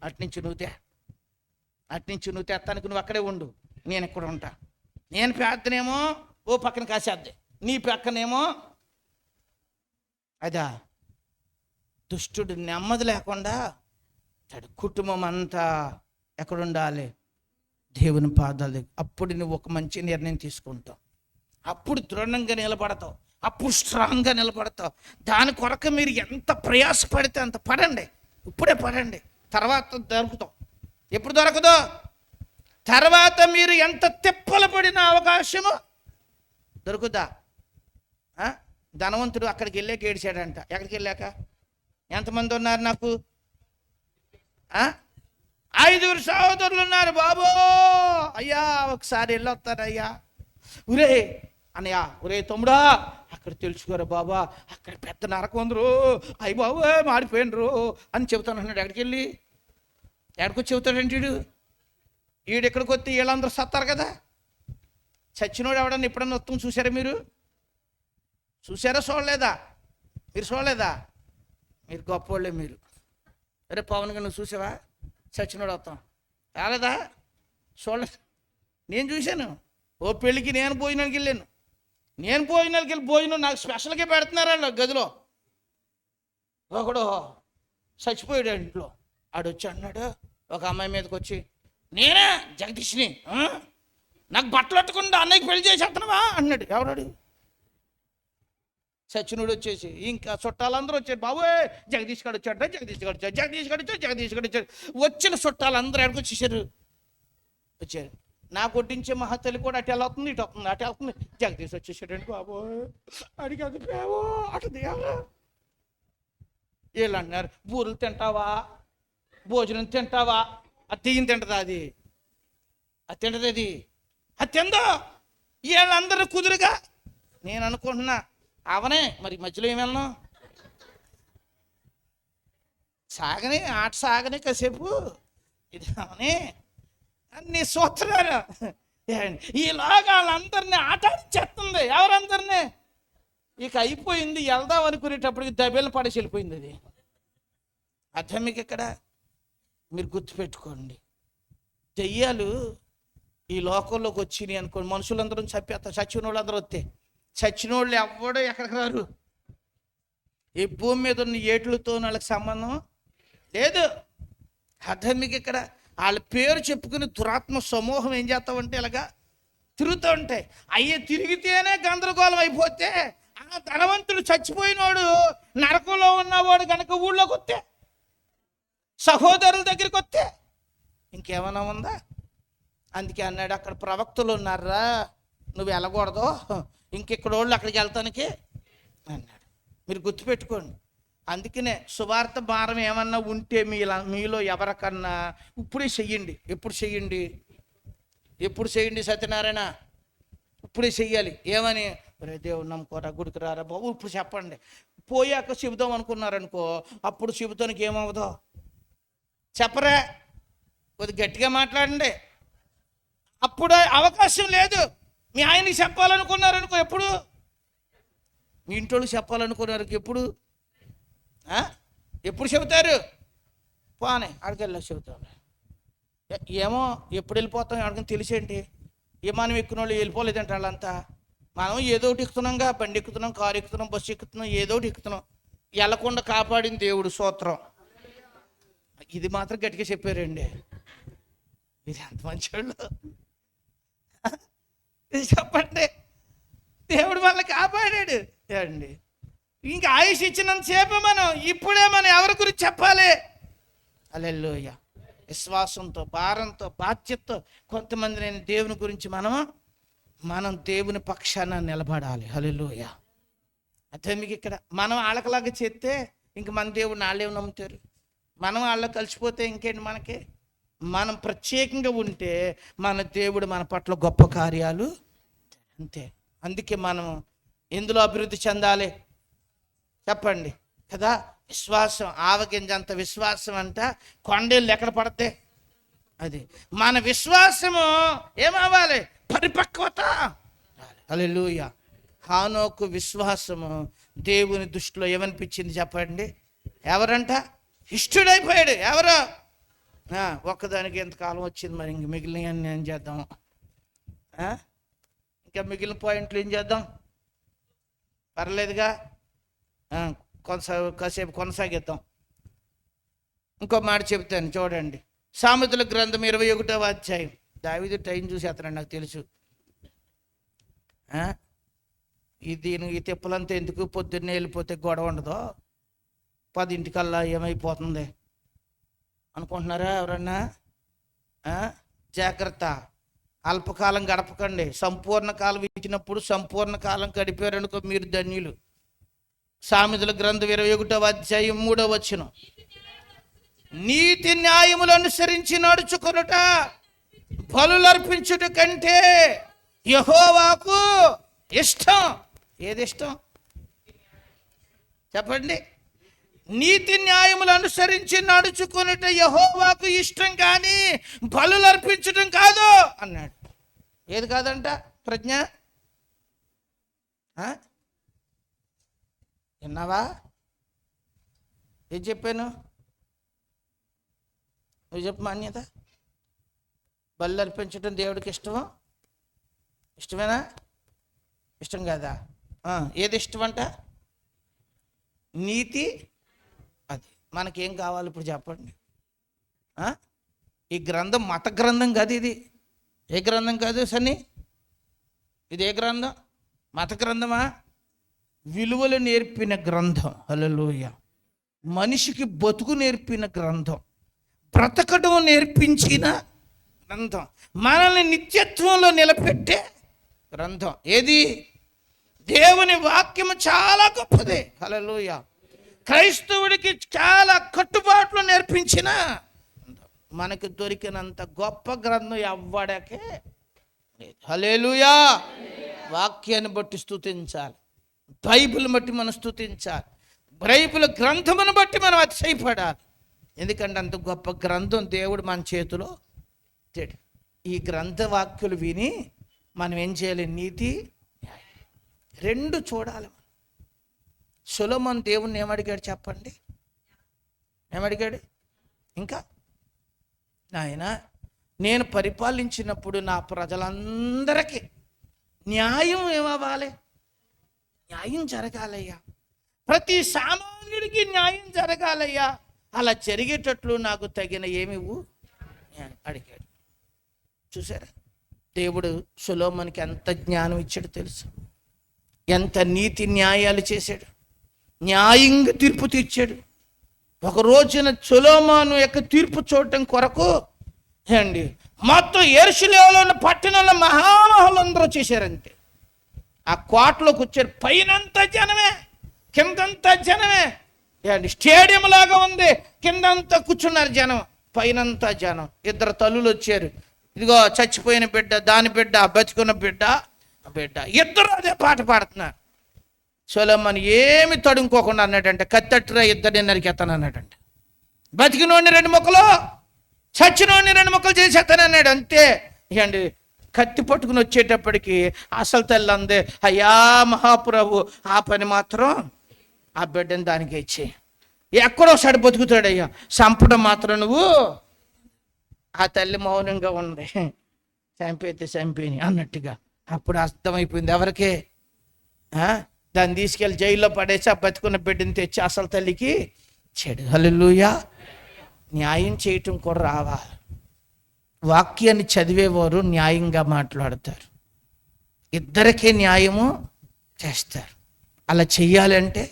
[SPEAKER 1] అట్నుంచి నువ్వు తెస్తానికి నువ్వు అక్కడే ఉండు, నేను ఇక్కడ ఉంటా. నేను ప్రార్థనేమో ఓ పక్కన కాసేద్ది, నీ పక్కనేమో అదా. దుష్టుడు నెమ్మది లేకుండా కుటుంబం అంతా ఎక్కడుండాలి? దేవుని పాదాల దగ్గర. అప్పుడు నువ్వు ఒక మంచి నిర్ణయం తీసుకుంటావు, అప్పుడు దృఢంగా నిలబడతావు, అప్పుడు స్ట్రాంగ్గా నిలబడతావు. దాని కొరకు మీరు ఎంత ప్రయాసపడితే అంత పడండి, ఇప్పుడే పడండి. తర్వాత దొరుకుతాం. ఎప్పుడు దొరకదో? తర్వాత మీరు ఎంత తిప్పలు పడిన అవకాశము దొరుకుతా. ధనవంతుడు అక్కడికి వెళ్ళాక ఏడిచాడంట. ఎక్కడికి వెళ్ళాక? ఎంతమంది ఉన్నారు నాకు? 5 సహోదరులు ఉన్నారు. బాబో అయ్యా ఒకసారి వెళ్ళొస్తానయ్యా. ఒరే అన్నయ్య, ఒరే తమ్ముడా అక్కడ తెలుసుకోరా బాబా, అక్కడ పెద్ద నరకం ఉందరు, అయ్యి బాబు మాడిపోయినరు అని చెబుతాను అన్నాడు. ఎక్కడికొచ్చి చెబుతాడంటే వీడు ఎక్కడికి వస్తే వీళ్ళందరూ సత్తారు కదా. చచ్చినోడు ఎవడన్నా ఎప్పుడన్నా వస్తాం చూసారా మీరు? చూసారా? చూడలేదా? మీరు చూడలేదా? మీరు గొప్పోళ్ళే మీరు. అరే పవన్ గారు నువ్వు చూసావా చచ్చినోడు వస్తాం? రాలేదా? చూడలేదు. నేను చూశాను. ఓ పెళ్ళికి నేను భోజనానికి వెళ్ళాను. భోజనం నాకు స్పెషల్గా పెడుతున్నారండి గదిలో. ఒకడు చచ్చిపోయాడు ఇంట్లో. ఆడు వచ్చి అన్నాడు ఒక అమ్మాయి మీదకి వచ్చి, నేనే జగదీష్ని, నాకు బట్టలు పట్టకుండా అన్నయ్యకి పెళ్లి చేసేస్తున్నావా అన్నాడు. ఎవడాడు? సచినుడు వచ్చేసి ఇంకా చుట్టాలందరూ వచ్చారు. బాబోయ్ జగదీష్ గడు వచ్చాడు. వచ్చిన చుట్టాలందరూ ఎక్కడికి వచ్చారు. నా కొట్టించే మహతల్లి కూడా అటు వెళ్తుంది, ఇటు వెళ్తుంది. జగదీష్ వచ్చేసాడండి. బాబోయ్ అడిగి అది పేవో అటు దేవా. వీళ్ళు అన్నారు, బూరెలు తింటావా, భోజనం తింటావా? అది తెయ్యం తింటదా? అది తింటది. అది తిందో. వీళ్ళందరూ కుదురుగా నేను అనుకుంటున్నా అవనే మరి మధ్యలో ఏమి వెళ్ళను, సాగని ఆట సాగని కాసేపు ఇది అవనే అన్ని సూత్రాలు. ఈలాగా వాళ్ళందరినీ ఆట ఆడిచ్చేస్తుంది. ఎవరందరినీ ఇక అయిపోయింది. వెళ్దాం అనుకునేటప్పటికి దెబ్బలు పడేసి వెళ్ళిపోయింది. అది అర్థం మీకు ఇక్కడ మీరు గుర్తుపెట్టుకోండి. దెయ్యాలు ఈ లోకంలోకి వచ్చినాయి అనుకోండి, మనుషులందరూ చంపేస్తారు. చచ్చిన వాళ్ళందరూ వస్తే చచ్చిన వాళ్ళు ఎవడో ఎక్కడికి రారు. ఈ భూమి మీద ఉన్న ఏట్లతో వాళ్ళకి సంబంధం లేదు. అర్థం మీకు ఇక్కడ వాళ్ళ పేరు చెప్పుకుని దురాత్మ సమూహం ఏం చేస్తామంటే ఇలాగా తిరుగుతూ ఉంటాయి. అయ్యే తిరిగితేనే గందరగోళం అయిపోతే ఆ ధనవంతుడు చచ్చిపోయినోడు నరకంలో ఉన్నవాడు కనుక ఊళ్ళోకి వస్తే, సహోదరుల దగ్గరికి వస్తే ఇంకేమైనా ఉందా? అందుకే అన్నాడు, అక్కడ ప్రవక్తలు ఉన్నారా, నువ్వు వెళ్ళకూడదు, ఇంకెక్కడ వాళ్ళు అక్కడికి వెళ్తానికి అన్నాడు. మీరు గుర్తుపెట్టుకోండి. అందుకనే సువార్త భారం ఏమన్నా ఉంటే మీలో ఎవరికన్నా ఇప్పుడే చెయ్యండి. ఎప్పుడు చెయ్యండి సత్యనారాయణ? ఇప్పుడే చెయ్యాలి. ఏమని? రే దేవుడు నమ్ముకోరా, గుడికి రారా బాబు, ఇప్పుడు చెప్పండి. పోయాక చెబుదాం అనుకున్నారనుకో, అప్పుడు చెబుతానికి ఏమవుదో చెప్పరా? కొద్దిగా గట్టిగా మాట్లాడండి. అప్పుడు అవకాశం లేదు. మీ ఆయనకి చెప్పాలనుకున్నారనుకో, ఎప్పుడు? మీ ఇంట్లో చెప్పాలనుకున్నారు ఎప్పుడు చెబుతారు? పోనే అడికెళ్ళి చెబుతాం. ఏమో ఎప్పుడు వెళ్ళిపోతాం అడిగిన తెలిసేంటి? విమానం ఎక్కిన వాళ్ళు వెళ్ళిపోలేదంటే వాళ్ళంతా. మనం ఏదో ఒకటి ఎక్కుతున్నాంగా, బండి ఎక్కుతున్నాం, కారు ఎక్కుతున్నాం, బస్సు ఎక్కుతున్నాం, ఏదో ఒకటి ఎక్కుతున్నాం. వెళ్ళకుండా కాపాడింది దేవుడు, స్తోత్రం. ఇది మాత్రం గట్టిగా చెప్పారండి. ఇది ఎంత మంచివాళ్ళు చెప్పండి. దేవుడు వాళ్ళని కాపాడాడు అండి. ఇంకా ఆయుష్ ఇచ్చినంతసేపు ఇప్పుడే మనం ఎవరి గురించి చెప్పాలి? హల్లెలూయా. విశ్వాసంతో, భారంతో, బాధ్యతతో కొంతమంది నేను దేవుని గురించి మనం దేవుని పక్షాన నిలబడాలి. హల్లెలూయా. అదే మీకు ఇక్కడ మనం వాళ్ళకలాగా చేస్తే ఇంక మన దేవుడిని వాళ్ళేమి నమ్ముతారు? మనం వాళ్ళకి కలిసిపోతే ఇంకేంటి మనకి? మనం ప్రత్యేకంగా ఉంటే మన దేవుడు మన పట్ల గొప్ప కార్యాలు అంతే. అందుకే మనం ఎందులో అభివృద్ధి చెందాలి చెప్పండి కదా? విశ్వాసం. ఆవగింజంత విశ్వాసం అంట కొండేళ్ళు ఎక్కడ పడితే అది మన విశ్వాసము ఏమవ్వాలి? పరిపక్వత. హల్లెలూయా. హానోకు విశ్వాసము దేవుని దృష్టిలో ఏమనిపించింది చెప్పండి? ఎవరంట? ఇష్టుడైపోయాడు. ఎవరో ఒక్కదానికి ఎంతకాలం వచ్చింది, మరి ఇంక మిగిలిన ఏం చేద్దాం? ఇంకా మిగిలిన పాయింట్లు ఏం చేద్దాం? పర్లేదుగా, కాసేపు కొనసాగిద్దాం. ఇంకో మాట చెప్తాను చూడండి. సామెతల గ్రంథం 21వ అధ్యాయం. దావీదు టైం చూసేస్తానండి, నాకు తెలుసు. ఈ తిప్పలంతా ఎందుకు? పొద్దున్నే వెళ్ళిపోతే గొడవ ఉండదు, 10 ఏమైపోతుంది అనుకుంటున్నారా ఎవరన్నా? జాగ్రత్త. అల్పకాలం గడపకండి. సంపూర్ణ కాలం ఇచ్చినప్పుడు సంపూర్ణ కాలం గడిపారనుకో మీరు ధన్యులు. సామెతల గ్రంథం 21వ అధ్యాయం 3వ వచనం. నీతి న్యాయములు అనుసరించి నడుచుకొనుట బలులర్పించుట కంటే యెహోవాకు ఇష్టం. ఏది ఇష్టం చెప్పండి? నీతి న్యాయములు అనుసరించి నడుచుకొనుట యెహోవాకు ఇష్టం, కానీ బలులర్పించడం కాదు అన్నాడు. ఏది కాదంట ప్రజ్ఞ? విన్నావా? ఏం చెప్పాను? నువ్వు చెప్పు. మాన్యత బలు అర్పించడం దేవుడికి ఇష్టమా? ఇష్టమేనా? ఇష్టం కాదా? ఏది ఇష్టం అంట? నీతి. అది మనకేం కావాలి ఇప్పుడు చెప్పండి? ఈ గ్రంథం మత గ్రంథం కాదు. ఇది ఏ గ్రంథం కాదు సన్ని? ఇది ఏ గ్రంథం? మత గ్రంథమా? విలువలు నేర్పిన గ్రంథం. హల్లెలూయా. మనిషికి బతుకు నేర్పిన గ్రంథం, బ్రతకడం నేర్పించిన గ్రంథం, మనల్ని నిత్యత్వంలో నిలబెట్టే గ్రంథం. ఏది? దేవుని వాక్యము చాలా గొప్పది. హల్లెలూయా. క్రైస్తవుడికి చాలా కట్టుబాట్లు నేర్పించిన, మనకు దొరికినంత గొప్ప గ్రంథం ఎవ్వడకే లేదు. హల్లెలూయా. వాక్యాన్ని బట్టి స్తుతించాలి, బైబిల్ బట్టి మనం స్తుతించాలి, బైబిల్ గ్రంథమును బట్టి మనం అతిశయపడాలి. ఎందుకంటే అంత గొప్ప గ్రంథం దేవుడు మన చేతిలో పెట్టాడు. ఈ గ్రంథ వాక్యులు విని మనం ఏం చేయాలి? నీతి రెండు చూడాలి. సొలొమోను దేవుణ్ణి ఏమడిగాడు చెప్పండి? ఏమడిగాడు? ఇంకా నాయన, నేను పరిపాలించినప్పుడు నా ప్రజలందరికీ న్యాయం ఏమవ్వాలి? న్యాయం జరగాలయ్యా. ప్రతి సామాన్యుడికి న్యాయం జరగాలయ్యా. అలా జరిగేటట్లు నాకు తగిన ఏమివు అడిగాడు. చూసారా? దేవుడు సొలొమోనుకి ఎంత జ్ఞానం ఇచ్చాడు తెలుసు? ఎంత నీతి న్యాయాలు చేశాడు, న్యాయంగా తీర్పు తీర్చాడు. ఒక రోజున సొలొమోను యొక్క తీర్పు చూడటం కొరకు అండి మొత్తం యెరూషలేములో ఉన్న పట్టణంలో మహామహులందరూ చేశారంటే ఆ కోటలోకి వచ్చారు. పైనంతా జనమే, కిందంతా జనమే. అండి స్టేడియం లాగా ఉంది, కిందంతా కూర్చున్నారు జనం, పైనంతా జనం. ఇద్దరు తల్లులు వచ్చారు. ఇదిగో చచ్చిపోయిన బిడ్డ, దాని బిడ్డ, బతికున్న బిడ్డ, బిడ్డ, ఇద్దరు అదే పాట పాడుతున్నారు. సొలొమోను ఏమి తడుముకోకుండా అన్నాడంటే, కత్తెట్టురా ఇద్దరిని నరికేస్తాను అన్నాడంటే. బతికినోడిని 2 ముక్కలు, చచ్చినోడిని 2 ముక్కలు చేసేస్తాను అన్నాడు. అంతే అండి. కత్తి పట్టుకుని వచ్చేటప్పటికి అసలు తల్లి అందే, అయ్యా మహాప్రభు, ఆ పని మాత్రం ఆ బిడ్డని దానికి ఇచ్చి ఎక్కడో సడి బతుకుతాడయ్యా, చంపడం మాత్రం నువ్వు. ఆ తల్లి మౌనంగా ఉంది, చంపేస్తే చంపేని అన్నట్టుగా. అప్పుడు అర్థమైపోయింది ఎవరికే? దాన్ని తీసుకెళ్ళి జైల్లో పడేసి ఆ బతుకున్న బిడ్డని తెచ్చి అసలు తల్లికి చెడు. హల్లెలూయా. న్యాయం చేయటం కూడా రావాలి. వాక్యాన్ని చదివేవారు న్యాయంగా మాట్లాడతారు, ఇద్దరికే న్యాయము చేస్తారు. అలా చెయ్యాలంటే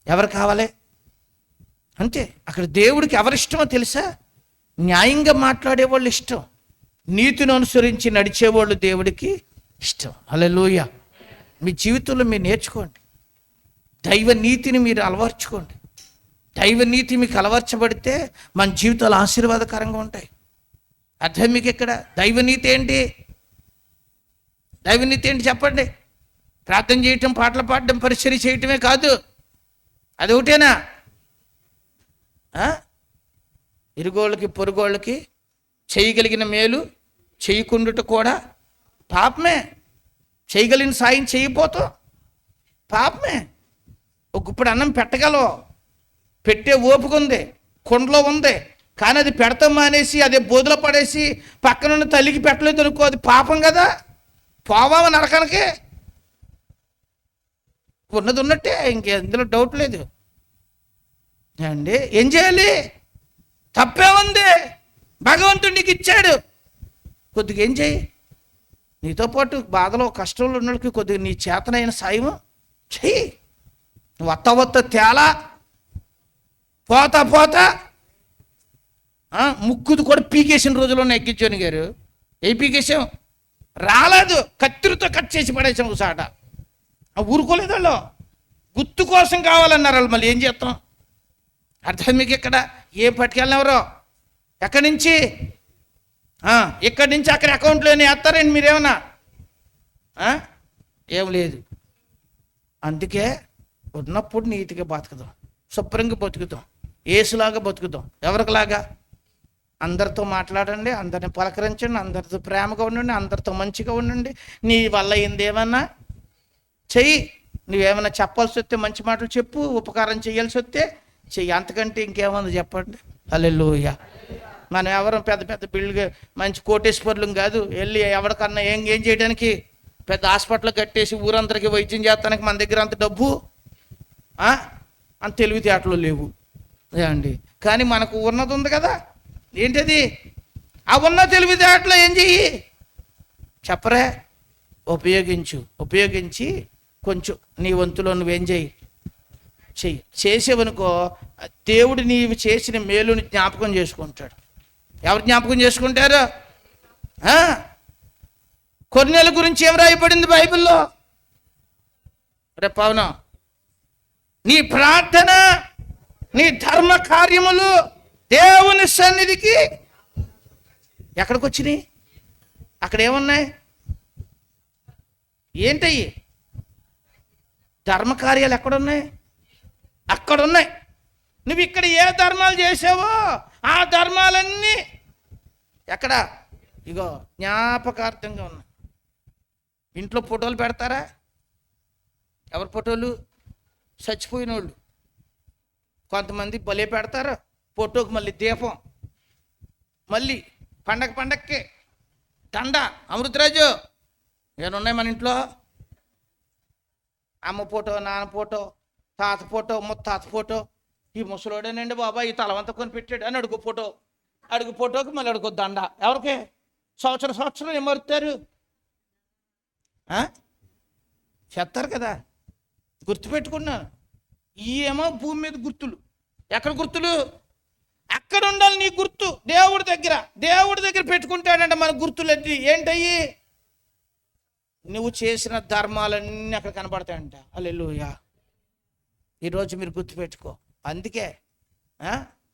[SPEAKER 1] ఎవరు కావాలి? అంతే. అక్కడ దేవుడికి ఎవరిష్టమో తెలుసా? న్యాయంగా మాట్లాడేవాళ్ళు ఇష్టం, నీతిని అనుసరించి నడిచేవాళ్ళు దేవుడికి ఇష్టం. హల్లెలూయా. మీ జీవితంలో మీరు నేర్చుకోండి, దైవ నీతిని మీరు అలవర్చుకోండి. దైవ నీతి మీకు అలవర్చబడితే మన జీవితాలు ఆశీర్వాదకరంగా ఉంటాయి. అర్థం మీకు ఇక్కడ? దైవనీతి ఏంటి? దైవనీతి ఏంటి చెప్పండి? ప్రార్థన చేయటం, పాటలు పాడడం, పరిచర్య చేయటమే కాదు. అది ఒకటేనా? ఇరుగోళ్ళకి పొరుగోళ్ళకి చేయగలిగిన మేలు చేయకుండుట కూడా పాపమే. చేయగలిగిన సాయం చేయకపోతాం పాపమే. ఒక గుప్పుడు అన్నం పెట్టగలవు, పెట్టే ఓపిక ఉంది, కుండలో ఉంది, కానీ అది పెడతాం మానేసి అదే బోధలో పడేసి పక్కనున్న తల్లికి పెట్టలేదు అనుకో, అది పాపం కదా. పోవామా నరకానికి? ఉన్నది ఉన్నట్టే, ఇంకెందులో డౌట్ లేదు అండి. ఏం చేయాలి? తప్పే ఉంది, భగవంతుడు నీకు ఇచ్చాడు, కొద్దిగా ఏం చేయి. నీతో పాటు బాధలో కష్టంలో ఉన్నోళ్ళకి కొద్దిగా నీ చేతనైన సాయం చెయ్యి. నువ్వు వత్త తేలా పోతా పోతా ముక్కుది కూడా పీకేసిన రోజుల్లో ఎక్కించాను గారు. ఏ పీకేసాం? రాలేదు, కత్తిరితో కట్ చేసి పడేసాం ఒకసాట. ఊరుకోలేదు వాళ్ళు, గుర్తు కోసం కావాలన్నారు వాళ్ళు. మళ్ళీ ఏం చేస్తాం? అర్థం మీకు ఇక్కడ ఏం పట్టుకెళ్ళినవరో ఎక్కడి నుంచి ఇక్కడి నుంచి అక్కడ అకౌంట్లోనే వేస్తారండి మీరేమన్నా ఏం లేదు. అందుకే ఉన్నప్పుడు నీతిగా బతుకుదాం, శుభ్రంగా బతుకుతాం, ఏసులాగా బతుకుతాం. ఎవరికిలాగా? అందరితో మాట్లాడండి, అందరిని పలకరించండి, అందరితో ప్రేమగా ఉండండి, అందరితో మంచిగా ఉండండి. నీ వల్ల ఏందేమన్నా చెయ్యి, నువ్వేమన్నా చెప్పాల్సి వస్తే మంచి మాటలు చెప్పు, ఉపకారం చేయాల్సి వస్తే చెయ్యి. అంతకంటే ఇంకేమన్నా చెప్పండి. హల్లెలూయా. మనం ఎవరు పెద్ద పెద్ద బిల్డ్ మంచి కోటేశ్వర్లం కాదు. వెళ్ళి ఎవరికన్నా ఏం చేయడానికి పెద్ద హాస్పిటల్ కట్టేసి ఊరందరికీ వైద్యం చేస్తానికి మన దగ్గర అంత డబ్బు అంత తెలివితేటలు లేవు అండి. కానీ మనకు ఉన్నది ఉంది కదా, ఏంటది? ఆ ఉన్న తెలివితేటలో ఏం చెయ్యి చెప్పరే, ఉపయోగించి కొంచెం నీ వంతులో నువ్వేం చెయ్యి. చేసేవనుకో దేవుడు నీవు చేసిన మేలుని జ్ఞాపకం చేసుకుంటాడు. ఎవరు జ్ఞాపకం చేసుకుంటారు? కొర్నేలు గురించి ఏం రాయబడింది బైబిల్లో? రే పవనం, నీ ప్రార్థన, నీ ధర్మ కార్యములు దేవుని సన్నిధికి ఎక్కడికి వచ్చినాయి? అక్కడ ఏమున్నాయి? ఏంటయ్యి? ధర్మకార్యాలు ఎక్కడున్నాయి? అక్కడున్నాయి. నువ్వు ఇక్కడ ఏ ధర్మాలు చేసావో ఆ ధర్మాలన్నీ ఎక్కడ? ఇగో జ్ఞాపకార్థంగా ఉన్నాయి. ఇంట్లో ఫోటోలు పెడతారా? ఎవరి ఫోటోలు? చచ్చిపోయిన వాళ్ళు. కొంతమంది భలే పెడతారు ఫోటోకి, మళ్ళీ దీపం, మళ్ళీ పండగకే దండ. అమృతరాజు ఏమున్నాయి మన ఇంట్లో? అమ్మ ఫోటో, నాన్న ఫోటో, తాత ఫోటో, ముత్తాత ఫోటో. ఈ ముసలోడేనండి బాబా ఈ తలవంత కొని పెట్టాడు అని అడుగు ఫోటోకి మళ్ళీ అడుగు దండ. ఎవరికి? సంవత్సరం ఏమరుతారు చేస్తారు కదా. గుర్తుపెట్టుకున్నాను. ఈ ఏమో భూమి మీద గుర్తులు. ఎక్కడ గుర్తులు? అక్కడ ఉండాలి నీ గుర్తు. దేవుడి దగ్గర పెట్టుకుంటాడంట మన గుర్తులన్నీ. ఏంటయ్యి? నువ్వు చేసిన ధర్మాలన్నీ అక్కడ కనబడతాయంట. హల్లెలూయా. ఈరోజు మీరు గుర్తుపెట్టుకో. అందుకే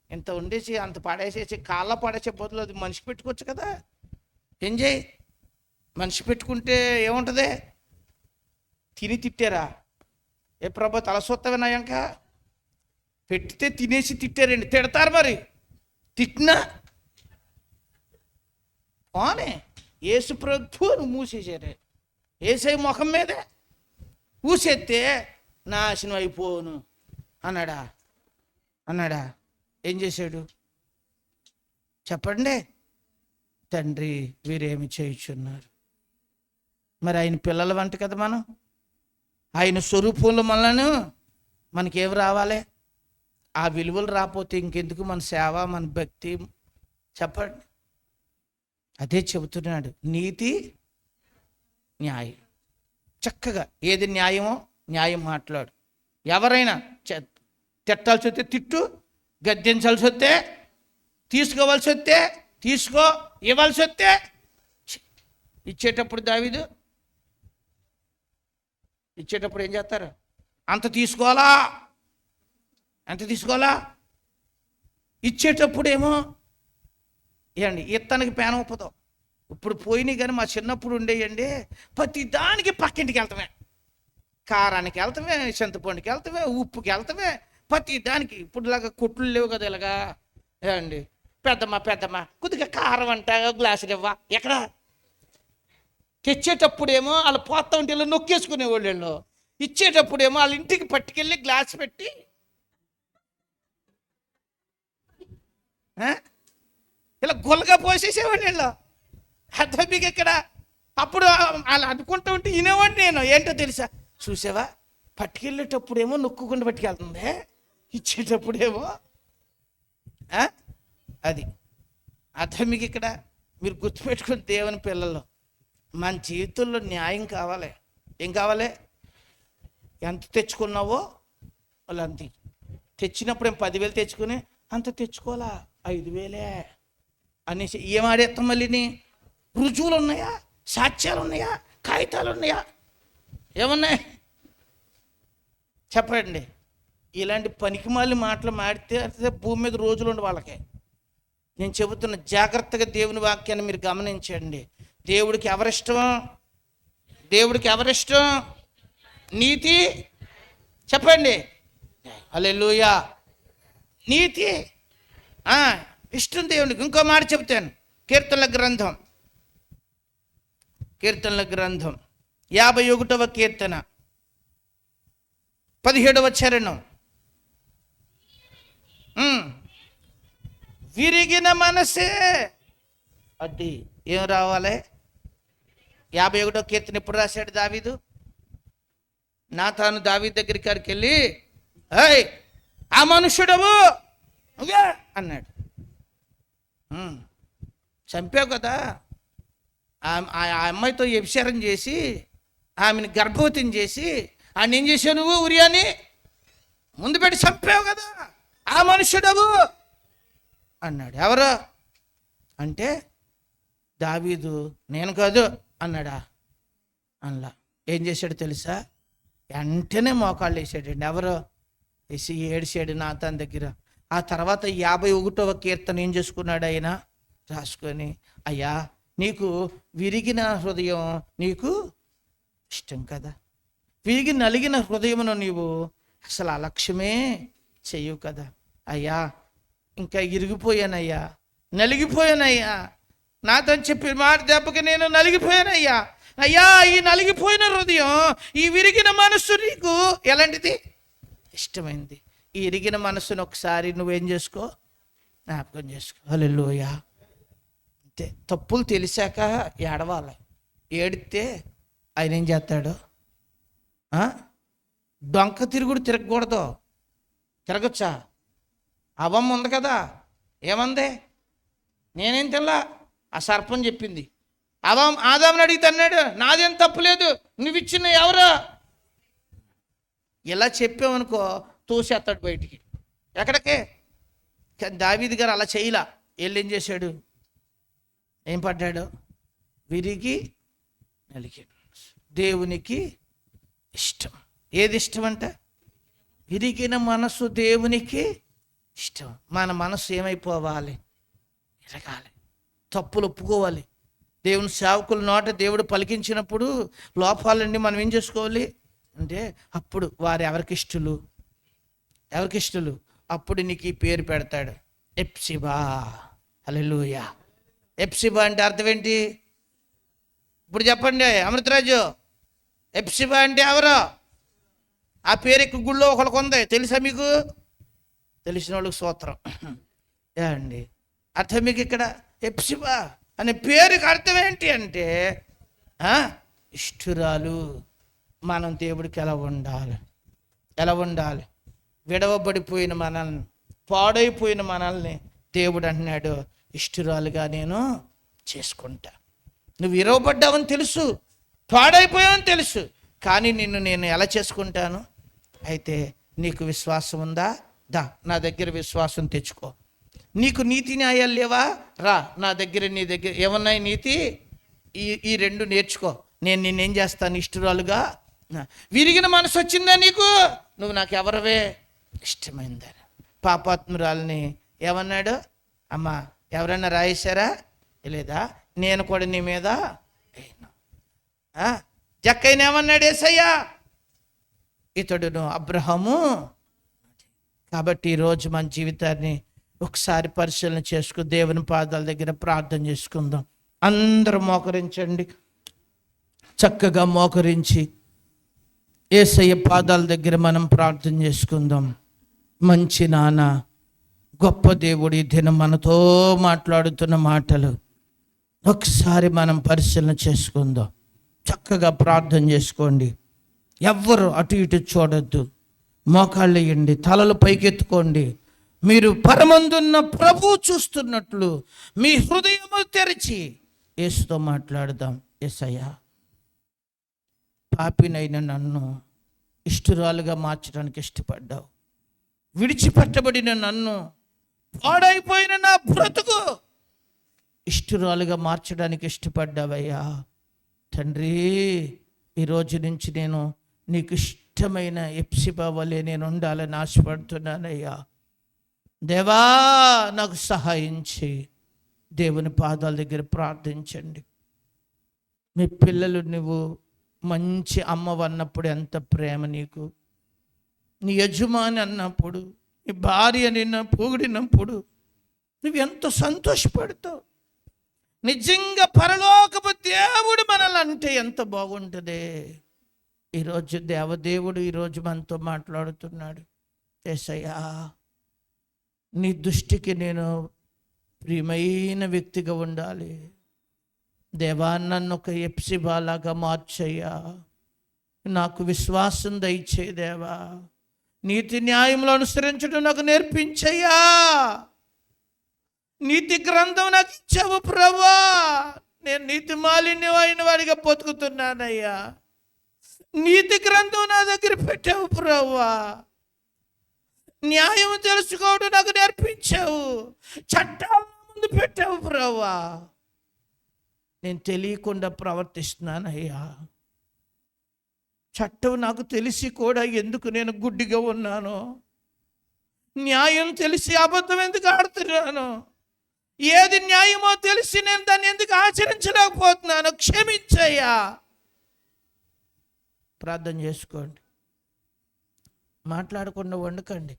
[SPEAKER 1] ఇంత ఉండేసి అంత పడేసేసి కాళ్ళ పడేసే బదులు అది మనిషి పెట్టుకోవచ్చు కదా. ఏం చేయి? మనిషి పెట్టుకుంటే ఏముంటుంది? తిని తిట్టారా? ఏ ప్రభు తలసొత్తవినాయంక పెట్టితే తినేసి తిట్టారండి. తిడతారు మరి. తిట్టినా పోనే యేసు ప్రభు మూసేసారే. ఏసై ముఖం మీదే ఊసేస్తే నాశనం అయిపోను అన్నాడా? ఏం చేశాడు చెప్పండి? తండ్రి వీరేమి చేయుచున్నారు. మరి ఆయన పిల్లల వంట కదా మనం. ఆయన స్వరూపంలో మనకేమి రావాలి? ఆ విలువలు రాకపోతే ఇంకెందుకు మన సేవ, మన భక్తి? చెప్పండి. అదే చెబుతున్నాడు. నీతి, న్యాయం. చక్కగా ఏది న్యాయమో న్యాయం మాట్లాడు. ఎవరైనా తిట్టాల్సి వస్తే తిట్టు, గద్దించాల్సి వస్తే తీసుకోవాల్సి వస్తే తీసుకో, ఇవ్వాల్సి వస్తే ఇచ్చేటప్పుడు దావీదు ఇచ్చేటప్పుడు ఏం చేస్తారు? అంత తీసుకోవాలా? ఇచ్చేటప్పుడేమో ఏమండి ఇత్తనికి పేన ఒప్పుతాం. ఇప్పుడు పోయినాయి కానీ మా చిన్నప్పుడు ఉండేయండి. ప్రతి దానికి పక్కింటికి వెళ్తామే, కారానికి వెళ్తామే, చింతపండుకి వెళ్తామే, ఉప్పుకి వెళ్తామే, ప్రతి దానికి. ఇప్పుడులాగా కొట్లు లేవు కదా ఇలాగా. ఏమండి పెద్దమ్మ కొద్దిగా కారం అంట గ్లాసులు ఇవ్వ. ఎక్కడ? తెచ్చేటప్పుడేమో వాళ్ళు పోతా ఉంటే ఇలా నొక్కేసుకునేవాళ్ళు. ఇచ్చేటప్పుడేమో వాళ్ళ ఇంటికి పట్టుకెళ్ళి గ్లాస్ పెట్టి ఇలా గుల్లగా పోసేసేవాళ్ళు వీళ్ళు. అర్థం మీకు ఇక్కడ? అప్పుడు వాళ్ళు అనుకుంటూ ఉంటే వినేవాడిని నేను. ఏంటో తెలుసా? చూసావా, పట్టుకెళ్ళేటప్పుడేమో నొక్కుకుండా పట్టుకెళ్తుంది, ఇచ్చేటప్పుడేమో అది. అర్థం మీకు ఇక్కడ? మీరు గుర్తుపెట్టుకుని దేవుని పిల్లలు, మన జీవితంలో న్యాయం కావాలి. ఏం కావాలి? ఎంత తెచ్చుకున్నావో వాళ్ళు అంత తెచ్చినప్పుడు ఏం 10,000 తెచ్చుకుని అంత తెచ్చుకోవాలా 5,000 అనేసి ఏం ఆడేస్తాం? మళ్ళీని రుజువులు ఉన్నాయా? సాక్ష్యాలు ఉన్నాయా? కాగితాలు ఉన్నాయా? ఏమున్నాయి చెప్పండి? ఇలాంటి పనికిమాలి మాటలు మాడితే అదే భూమి మీద రోజులు ఉండి వాళ్ళకి. నేను చెబుతున్న జాగ్రత్తగా దేవుని వాక్యాన్ని మీరు గమనించండి. దేవుడికి ఎవరిష్టం? దేవుడికి ఎవరిష్టం? నీతి. చెప్పండి హల్లెలూయా. నీతి ఇష్టం దేవునికి. ఇంకో మాట చెప్తాను. కీర్తనల గ్రంథం 51వ కీర్తన 17వ చరణం. విరిగిన మనసే అది ఏం రావాలి? 51వ కీర్తన ఎప్పుడు రాశాడు దావీదు? నాతాను దావీదు దగ్గరికి వెళ్ళి ఏయ్ ఆ మనుష్యుడవు అన్నాడు. చంపావు కదా, ఆ అమ్మాయితో వ్యభిచారం చేసి ఆమెను గర్భవతిని చేసి ఆయన ఏం చేసావు నువ్వు? ఉరియాని ముందు పెట్టి చంపావు కదా, ఆ మనుష్యుడవు అన్నాడు. ఎవరు అంటే దావీదు. నేను కాదు అన్నాడా? అలా ఏం చేశాడు తెలుసా? వెంటనే మోకాళ్ళు వేసాడండి. ఎవరు? వేసి ఏడిసాడు నాతాన్ దగ్గర. ఆ తర్వాత 51వ కీర్తన ఏం చేసుకున్నాడు ఆయన? రాసుకొని, అయ్యా నీకు విరిగిన హృదయం నీకు ఇష్టం కదా, విరిగి నలిగిన హృదయమును నీవు అసలు అలక్ష్యమే చెయ్యవు కదా. అయ్యా ఇంకా ఇరిగిపోయానయ్యా, నలిగిపోయానయ్యా, నాతో చెప్పి మాట దెబ్బకి నేను నలిగిపోయానయ్యా. అయ్యా ఈ నలిగిపోయిన హృదయం, ఈ విరిగిన మనస్సు నీకు ఎలాంటిది? ఇష్టమైంది. ఈ ఇరిగిన మనస్సును ఒకసారి నువ్వేం చేసుకో? జ్ఞాపకం చేసుకో. హల్లెలూయా. అంతే. తప్పులు తెలిసాక ఏడవాలి. ఏడితే ఆయన ఏం చేస్తాడు? డొంక తిరుగుడు తిరగకూడదు. తిరగచ్చా? అవమ్మ ఉంది కదా, ఏమంది? నేనేం తెల్లా, ఆ సర్పం చెప్పింది. ఆదాముని అడిగితే అన్నాడు నాదేం తప్పులేదు, నువ్వు ఇచ్చిన ఎవరు? ఇలా చెప్పామనుకో తోసేస్తాడు బయటికి. ఎక్కడికే? దావీదు గారు అలా చేయలా. వీళ్ళు ఏం చేశాడు? ఏం పడ్డాడు? విరిగి నలిగి. దేవునికి ఇష్టం. ఏది ఇష్టం అంట? విరిగిన మనసు దేవునికి ఇష్టం. మన మనసు ఏమైపోవాలి? ఎరగాలి. తప్పులు ఒప్పుకోవాలి. దేవుని సేవకుల నోట దేవుడు పలికించినప్పుడు లోపాలన్నీ మనం ఏం చేసుకోవాలి అంటే అప్పుడు వారు ఎవరికి ఇష్టలు అప్పుడు నీకు ఈ పేరు పెడతాడు, ఎప్సిబా. హల్లెలూయా. ఎప్సిబా అంటే అర్థం ఏంటి? ఇప్పుడు చెప్పండి అమృతరాజు. ఎప్సిబా అంటే ఎవరు? ఆ పేరు ఎక్కువ గుళ్ళో ఒకరికి ఉంది, తెలుసా మీకు? తెలిసిన వాళ్ళకి స్తోత్రం. అండి అర్థం మీకు ఇక్కడ ఎప్సిబా అనే పేరుకి అర్థం ఏంటి అంటే ఇష్టురాలు. మనం దేవుడికి ఎలా ఉండాలి? విడవబడిపోయిన మనల్ని, పాడైపోయిన మనల్ని దేవుడు అంటున్నాడు ఇష్టురాలుగా నేను చేసుకుంటా. నువ్వు విరవబడ్డావని తెలుసు, పాడైపోయావని తెలుసు, కానీ నేను ఎలా చేసుకుంటాను? అయితే నీకు విశ్వాసం ఉందా? దా నా దగ్గర విశ్వాసం తెచ్చుకో. నీకు నీతి న్యాయాలు లేవా? రా నా దగ్గర, నీ దగ్గర ఏమన్నాయి నీతి? ఈ రెండు నేర్చుకో. నేను నిన్నేం చేస్తాను? ఇష్టురాలుగా. విరిగిన మనసు వచ్చిందా నీకు? నువ్వు నాకు ఎవరవే? ఇష్టమైందని. పాపాత్మురాలని ఏమన్నాడు? అమ్మా ఎవరన్నా రాయేశారా? లేదా? నేను కూడా నీ మీద జక్కైన ఏమన్నాడు? యేసయ్యా ఇతడును అబ్రహాము. కాబట్టి ఈరోజు మన జీవితాన్ని ఒకసారి పరిశీలన చేసుకుని దేవుని పాదాల దగ్గర ప్రార్థన చేసుకుందాం. అందరూ మోకరించండి. చక్కగా మోకరించి యేసయ్య పాదాల దగ్గర మనం ప్రార్థన చేసుకుందాం. మంచి నాన్న, గొప్ప దేవుడి దినం మనతో మాట్లాడుతున్న మాటలు ఒకసారి మనం పరిశీలన చేసుకుందాం. చక్కగా ప్రార్థన చేసుకోండి. ఎవ్వరు అటు ఇటు చూడొద్దు. మోకాళ్ళు వేయండి, తలలు పైకెత్తుకోండి. మీరు పరమందున్న ప్రభువు చూస్తున్నట్లు మీ హృదయము తెరిచి యేసుతో మాట్లాడదాం. యేసయ్యా, పాపినైన నన్ను ఇష్టురాలుగా మార్చడానికి ఇష్టపడ్డావు. విడిచిపెట్టబడిన నన్ను, పాడైపోయిన నా బ్రతుకు ఇష్టురాలుగా మార్చడానికి ఇష్టపడ్డావయ్యా. తండ్రి, ఈరోజు నుంచి నేను నీకు ఇష్టమైన ఎప్సిబా వలె నేను ఉండాలని ఆశపడుతున్నానయ్యా. దేవా నాకు సహాయం చేయి. దేవుని పాదాల దగ్గర ప్రార్థించండి. మీ పిల్లలు నువ్వు మంచి అమ్మవన్నప్పుడు ఎంత ప్రేమ నీకు, నీ యజమాని అన్నప్పుడు, నీ భార్య నిన్న పొగిడినప్పుడు నువ్వు ఎంతో సంతోషపడతావు. నిజంగా పరలోకపు దేవుడు మనల్ని అంటే ఎంత బాగుంటుంది. ఈరోజు దేవదేవుడు ఈరోజు మనతో మాట్లాడుతున్నాడు. యేసయ్యా, నీ దృష్టికి నేను ప్రియమైన వ్యక్తిగా ఉండాలి. దేవా, నన్ను ఒక ఎప్సిబాలాగా మార్చయ్యా. నాకు విశ్వాసం దయచే దేవా. నీతి న్యాయంలో అనుసరించడం నాకు నేర్పించయ్యా. నీతి గ్రంథం నాకు ఇచ్చావు ప్రభువా. నేను నీతి మాలిన్యం అయిన వాడిగా బతుకుతున్నానయ్యా. నీతి గ్రంథం నా దగ్గర పెట్టావు ప్రభువా. న్యాయం తెలుసుకోవడం నాకు నేర్పించావు. చట్టాల ముందు పెట్టావు ప్రభువా. నేను తెలియకుండా ప్రవర్తిస్తున్నానయ్యా. చట్టం నాకు తెలిసి కూడా ఎందుకు నేను గుడ్డిగా ఉన్నాను? న్యాయం తెలిసి అబద్ధం ఎందుకు ఆడుతున్నాను? ఏది న్యాయమో తెలిసి నేను దాన్ని ఎందుకు ఆచరించలేకపోతున్నాను? క్షమించయ్యా. ప్రార్థన చేసుకోండి, మాట్లాడకుండా వండుకండి.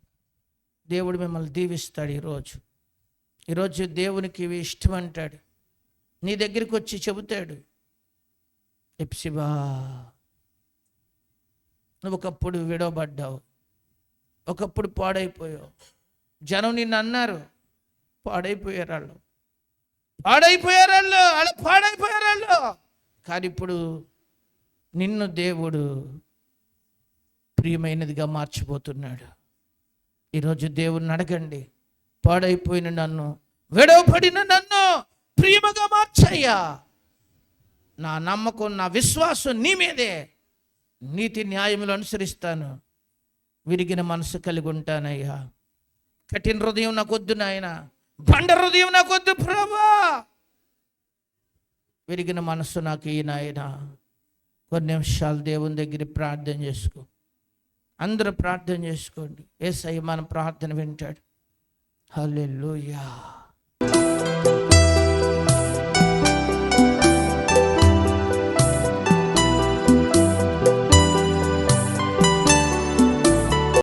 [SPEAKER 1] దేవుడు మిమ్మల్ని దీవిస్తాడు. ఈరోజు దేవునికి ఇవి ఇష్టం అంటాడు. నీ దగ్గరికి వచ్చి చెబుతాడు, ఎప్సిబా, నువ్వు ఒకప్పుడు విడవబడ్డావు, ఒకప్పుడు పాడైపోయావు. జనం నిన్ను అన్నారు, పాడైపోయారు వాళ్ళు. కానీ ఇప్పుడు నిన్ను దేవుడు ప్రియమైనదిగా మార్చిపోతున్నాడు. ఈరోజు దేవుడిని అడగండి, పాడైపోయిన నన్ను, విడవబడిన నన్ను ప్రియముగా మార్చయ్యా. నా నమ్మకం, నా విశ్వాసం నీ మీదే. నీతి న్యాయములు అనుసరిస్తాను. విరిగిన మనసు కలిగి ఉంటానయ్యా. కఠిన హృదయం నాకొద్దు నాయన, బండ హృదయం నాకొద్దు ప్రభువా. విరిగిన మనసు నాకు ఈ నాయన. కొన్ని నిమిషాలు దేవుని దగ్గర ప్రార్థన చేసుకో. అందరూ ప్రార్థన చేసుకోండి. యేసయ్య మన ప్రార్థన వింటాడు. హల్లెలూయా.